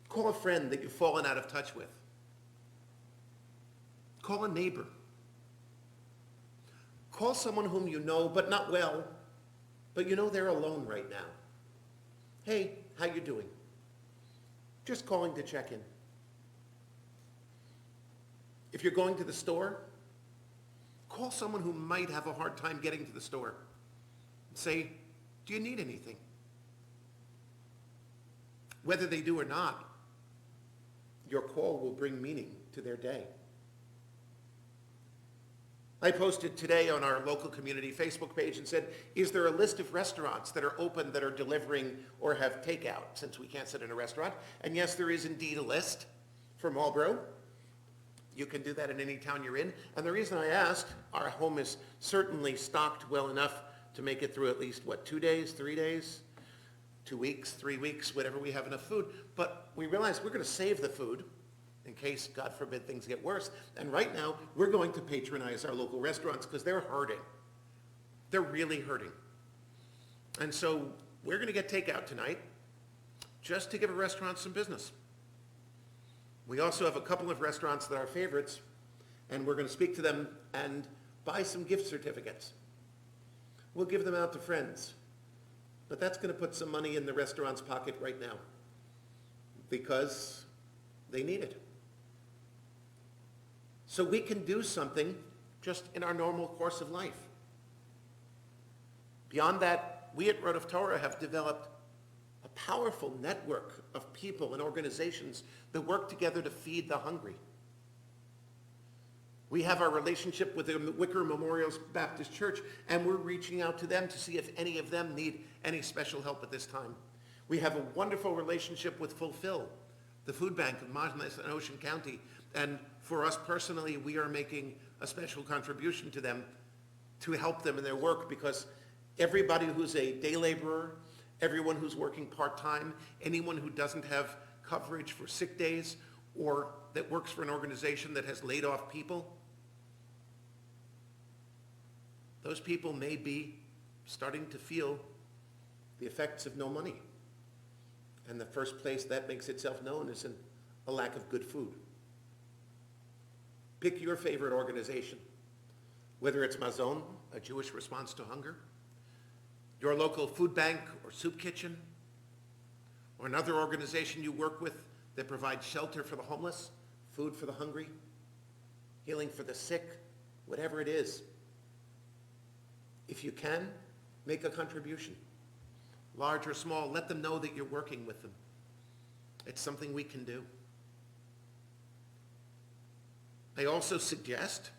Call a friend that you've fallen out of touch with. Call a neighbor. Call someone whom you know, but not well, but you know they're alone right now. Hey, how you doing? Just calling to check in. If you're going to the store, call someone who might have a hard time getting to the store. Say, do you need anything? Whether they do or not, your call will bring meaning to their day. I posted today on our local community Facebook page and said, is there a list of restaurants that are open that are delivering or have takeout, since we can't sit in a restaurant? And yes, there is indeed a list for Marlborough. You can do that in any town you're in. And the reason I asked, our home is certainly stocked well enough to make it through at least, 2 days, 3 days, 2 weeks, 3 weeks, whatever we have enough food. But we realized we're going to save the food in case, God forbid, things get worse. And right now, we're going to patronize our local restaurants because they're hurting. They're really hurting. And so we're going to get takeout tonight just to give a restaurant some business. We also have a couple of restaurants that are favorites, and we're going to speak to them and buy some gift certificates. We'll give them out to friends. But that's going to put some money in the restaurant's pocket right now because they need it. so we can do something just in our normal course of life. Beyond that, we at Rodeph Torah have developed a powerful network of people and organizations that work together to feed the hungry. We have our relationship with the Wicker Memorial Baptist Church, and we're reaching out to them to see if any of them need any special help at this time. We have a wonderful relationship with Fulfill, the food bank of Monmouth and Ocean County, and for us personally, we are making a special contribution to them to help them in their work, because everybody who's a day laborer, everyone who's working part-time, anyone who doesn't have coverage for sick days, or that works for an organization that has laid off people, those people may be starting to feel the effects of no money. And the first place that makes itself known is in a lack of good food. Pick your favorite organization, whether it's Mazon, a Jewish response to hunger, your local food bank or soup kitchen, or another organization you work with that provides shelter for the homeless, food for the hungry, healing for the sick, whatever it is. If you can, make a contribution. Large or small, let them know that you're working with them. It's something we can do. I also suggest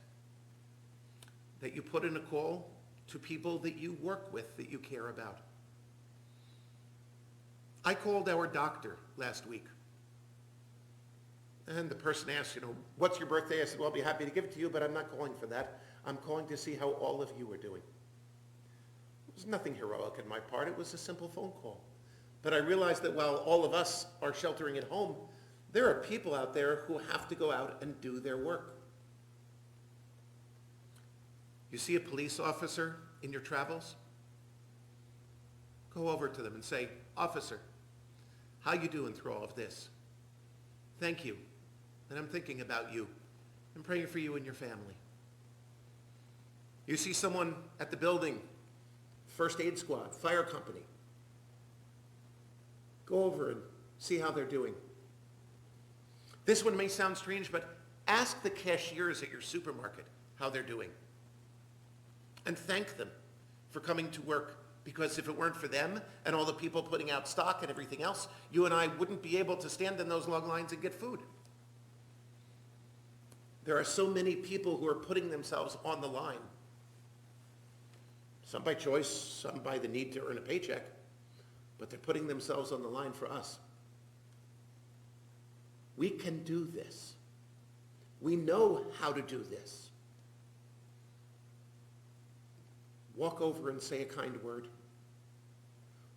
that you put in a call to people that you work with, that you care about. I called our doctor last week. And the person asked, what's your birthday? I said, well, I'll be happy to give it to you, but I'm not calling for that. I'm calling to see how all of you are doing. It was nothing heroic on my part. It was a simple phone call. But I realized that while all of us are sheltering at home, there are people out there who have to go out and do their work. You see a police officer in your travels? Go over to them and say, officer, how you doing through all of this? Thank you. And I'm thinking about you. I'm praying for you and your family. You see someone at the building, first aid squad, fire company. Go over and see how they're doing. This one may sound strange, but ask the cashiers at your supermarket how they're doing. And thank them for coming to work, because if it weren't for them and all the people putting out stock and everything else, you and I wouldn't be able to stand in those long lines and get food. There are so many people who are putting themselves on the line. Some by choice, some by the need to earn a paycheck, but they're putting themselves on the line for us. We can do this. We know how to do this. Walk over and say a kind word.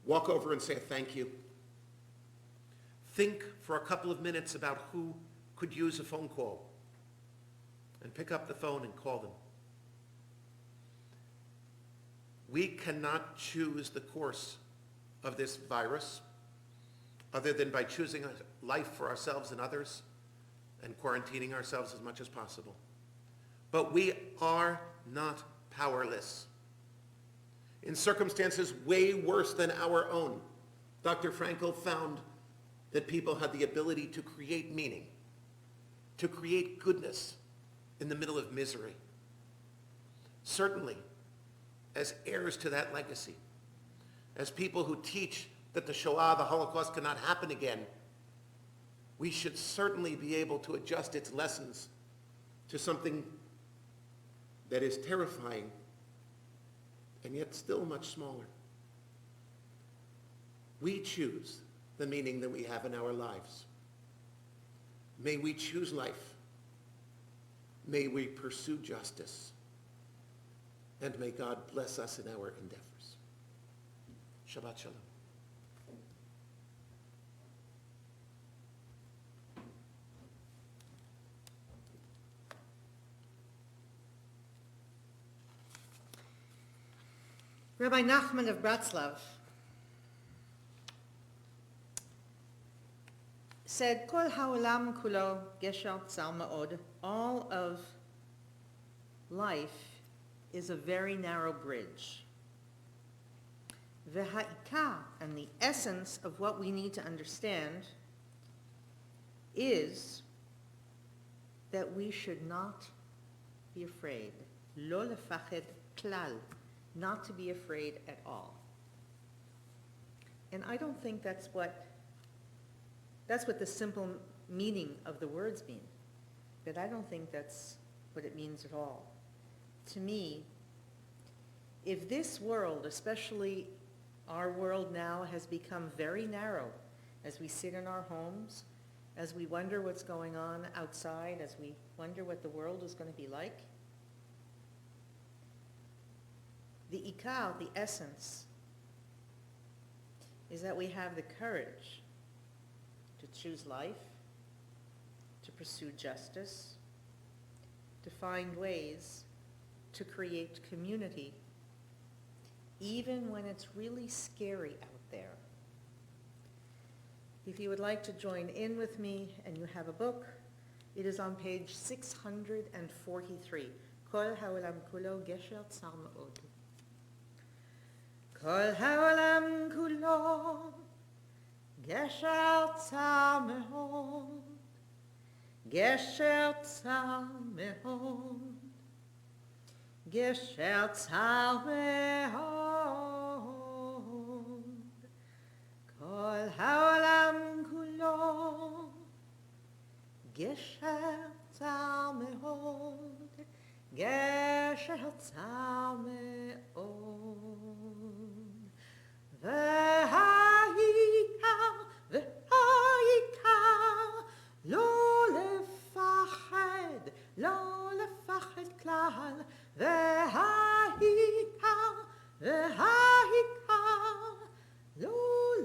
Walk over and say a thank you. Think for a couple of minutes about who could use a phone call, and pick up the phone and call them. We cannot choose the course of this virus other than by choosing a life for ourselves and others and quarantining ourselves as much as possible. But we are not powerless. In circumstances way worse than our own, Dr. Frankl found that people had the ability to create meaning, to create goodness in the middle of misery. Certainly, as heirs to that legacy, as people who teach that the Shoah, the Holocaust, cannot happen again, we should certainly be able to adjust its lessons to something that is terrifying and yet still much smaller. We choose the meaning that we have in our lives. May we choose life. May we pursue justice. And may God bless us in our endeavors. Shabbat Shalom. Rabbi Nachman of Bratslav said, Kol ha'olam kulo gesher tzar ma'od. All of life is a very narrow bridge. V'ha'ikar, and the essence of what we need to understand is that we should not be afraid. Lo lefached klal, not to be afraid at all. And I don't think that's what the simple meaning of the words mean. But I don't think that's what it means at all. To me, if this world, especially our world now, has become very narrow as we sit in our homes, as we wonder what's going on outside, as we wonder what the world is going to be like, the ikar, the essence, is that we have the courage to choose life, to pursue justice, to find ways to create community, even when it's really scary out there. If you would like to join in with me and you have a book, it is on page 643. Kol ha'olam kulo gesher tsar me'od. Kol ha'olam kulo gesher tsar me'od. Gesher tsar me'od. Gesher tsar me'od. Kol ha'olam kulo gesher tsar me'od. Gesher tsar me'od. V'ha'ikar, v'ha'ikar, lo lefached, lo lefached klal. V'ha'ikar, v'ha'ikar, lo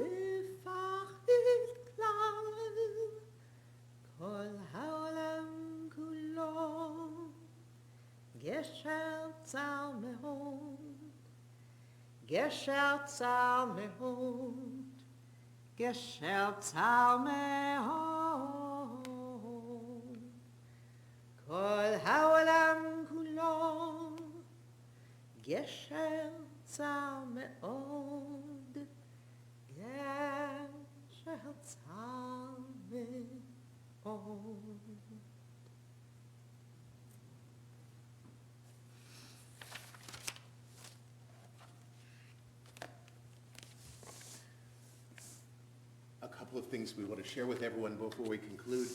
lefached klal. Kol ha'olam kulo gesher tsar me'od. Gesher tsar me'od. Gesher tsar me'od. Kol ha'olam kulo gesher tsar me'od. Gesher tsar me'od. A couple of things we want to share with everyone before we conclude.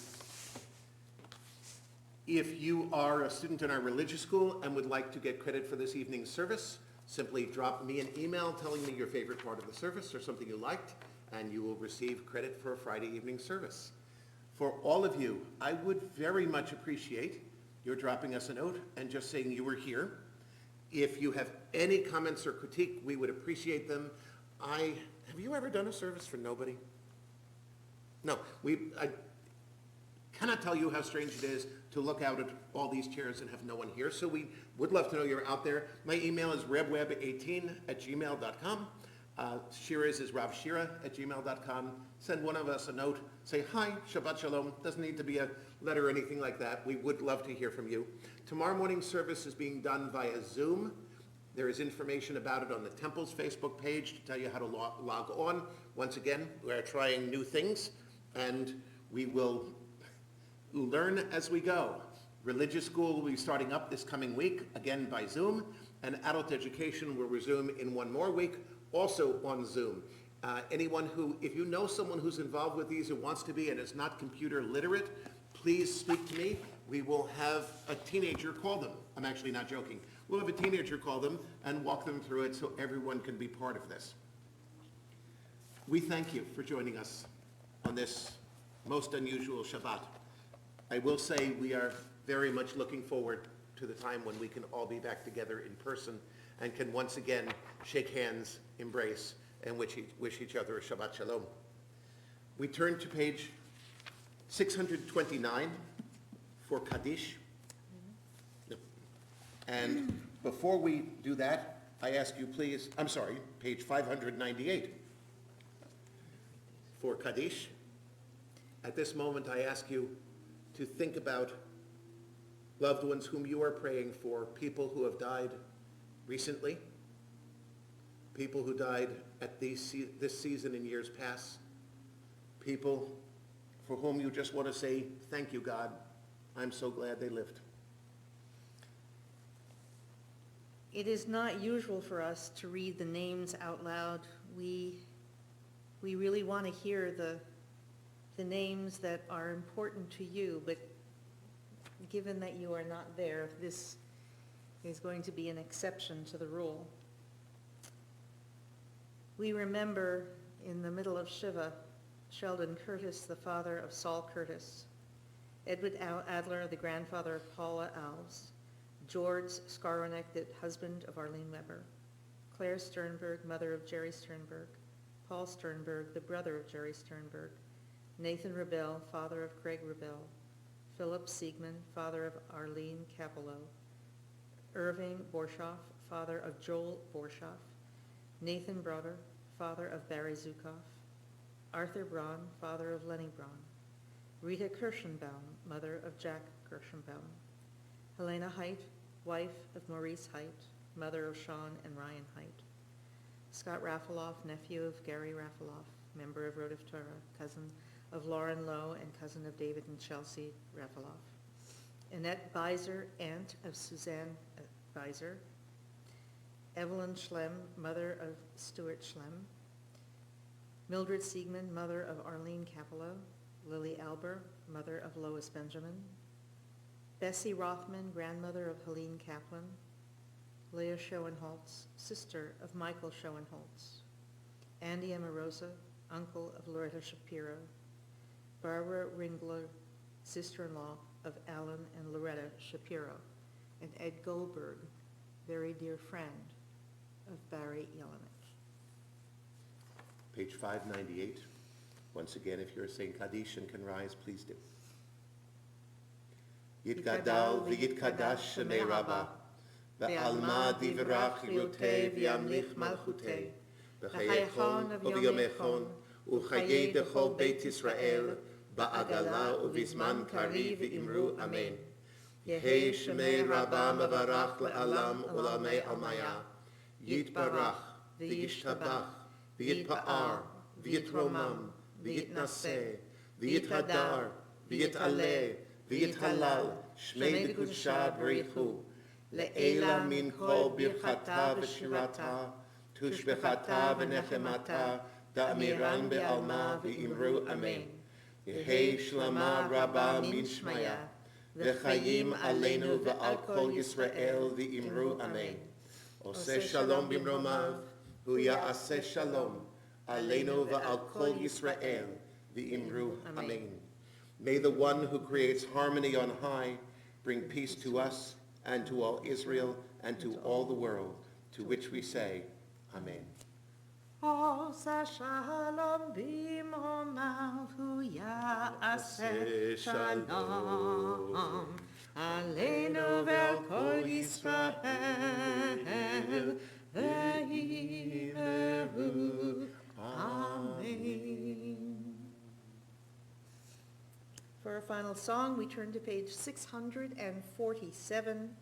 If you are a student in our religious school and would like to get credit for this evening's service, simply drop me an email telling me your favorite part of the service or something you liked, and you will receive credit for a Friday evening service. For all of you, I would very much appreciate your dropping us a note and just saying you were here. If you have any comments or critique, we would appreciate them. Have you ever done a service for nobody? No, I cannot tell you how strange it is to look out at all these chairs and have no one here, so we would love to know you're out there. My email is rebweb18@gmail.com. Shira's is ravshira@gmail.com. Send one of us a note. Say, hi, Shabbat Shalom. Doesn't need to be a letter or anything like that. We would love to hear from you. Tomorrow morning's service is being done via Zoom. There is information about it on the Temple's Facebook page to tell you how to log on. Once again, we're trying new things, and we will learn as we go. Religious school will be starting up this coming week, again by Zoom, and adult education will resume in one more week, also on Zoom. Anyone who, if you know someone who's involved with these who wants to be and is not computer literate, please speak to me. We will have a teenager call them. I'm actually not joking. We'll have a teenager call them and walk them through it so everyone can be part of this. We thank you for joining us on this most unusual Shabbat. I will say we are very much looking forward to the time when we can all be back together in person and can once again shake hands, embrace, and wish each other a Shabbat Shalom. We turn to page 629 for Kaddish. And before we do that, I ask you please, I'm sorry, page 598 for Kaddish. At this moment, I ask you to think about loved ones whom you are praying for, people who have died recently, people who died at this season in years past, people for whom you just want to say, thank you, God, I'm so glad they lived. It is not usual for us to read the names out loud. We really want to hear the names that are important to you, but given that you are not there, this is going to be an exception to the rule. We remember in the middle of Shiva, Sheldon Curtis, the father of Saul Curtis, Edward Adler, the grandfather of Paula Alves, George Skowronek, the husband of Arlene Weber, Claire Sternberg, mother of Jerry Sternberg, Paul Sternberg, the brother of Jerry Sternberg, Nathan Rebell, father of Craig Rebell, Philip Siegman, father of Arlene Capello, Irving Borshoff, father of Joel Borshoff, Nathan Broder, father of Barry Zukoff, Arthur Braun, father of Lenny Braun, Rita Kirschenbaum, mother of Jack Kirschenbaum, Helena Height, wife of Maurice Height, mother of Sean and Ryan Height, Scott Raffaloff, nephew of Gary Raffaloff, member of Rodeph Torah, cousin of Lauren Lowe and cousin of David and Chelsea Raffaloff, Annette Beiser, aunt of Suzanne Beiser, Evelyn Schlemm, mother of Stuart Schlemm, Mildred Siegman, mother of Arlene Capello, Lily Alber, mother of Lois Benjamin, Bessie Rothman, grandmother of Helene Kaplan, Leah Schoenholtz, sister of Michael Schoenholtz, Andy Amorosa, uncle of Loretta Shapiro, Barbara Ringler, sister-in-law of Alan and Loretta Shapiro, and Ed Goldberg, very dear friend of Barry Yelenek. Page 598. Once again, if you're saying Kaddish and can rise, please do. Yitgadal v'yitkadash shemei Rabbah, ve'alma divrach liotei v'yamlich malchutei, v'chayechon v'yomechon, u'chayei dechol Beit Yisrael, ba'agala u'vizman kari v'imru amen. Yehei shemei Rabbah mevarach le'alam u'lamei almaya, yitbarach v'yishtabach, v'yitpa'ar, v'yitromam, v'yitnaseh, v'yithadar, v'yitaleh, v'yithalal, shmei d'kudshah b'richu, le'ela min kol birchata v'shirata, tushbechata v'nechemata, da'amiran be'alma v'imru amen. Yehei shlama rabba min shmaya, v'chayim aleinu v'al kol Yisrael v'imru amen. Oseh shalom b'mromav, hu ya'aseh shalom, aleinu v'al kol Yisrael v'imru amen. May the one who creates harmony on high bring peace to us and to all Israel and to all the world, to which we say, Amen. Oseh shalom b'mromav hu ya'aseh shalom, aleinu v'al kol Yisrael v'imru amen. For our final song, we turn to page 647,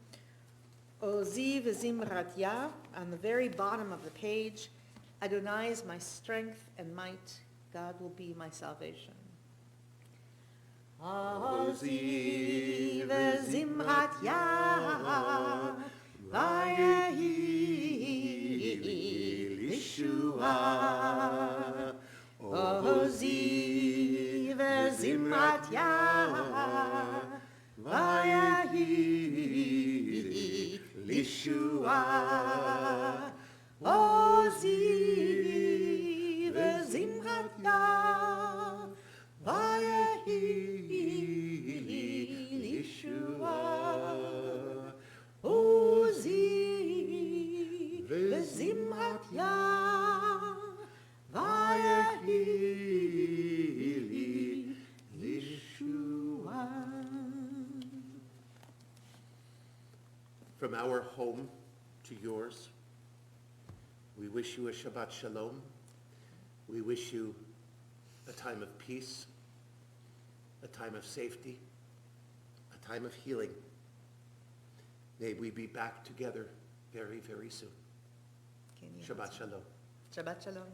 Ozi v'zimrat Yah, on the very bottom of the page. Adonai is my strength and might. God will be my salvation. Ozi v'zimrat Yah, v'yehi lishua. Ozi v'zimrat Yah, v'yehi lishua. Ozi v'zimrat Yah, v'yehi lishua. Ozi v'zimrat Yah, v'yehi lishua. From our home to yours, we wish you a Shabbat Shalom. We wish you a time of peace, a time of safety, a time of healing. May we be back together very, very soon. Shabbat Shalom. Shabbat Shalom.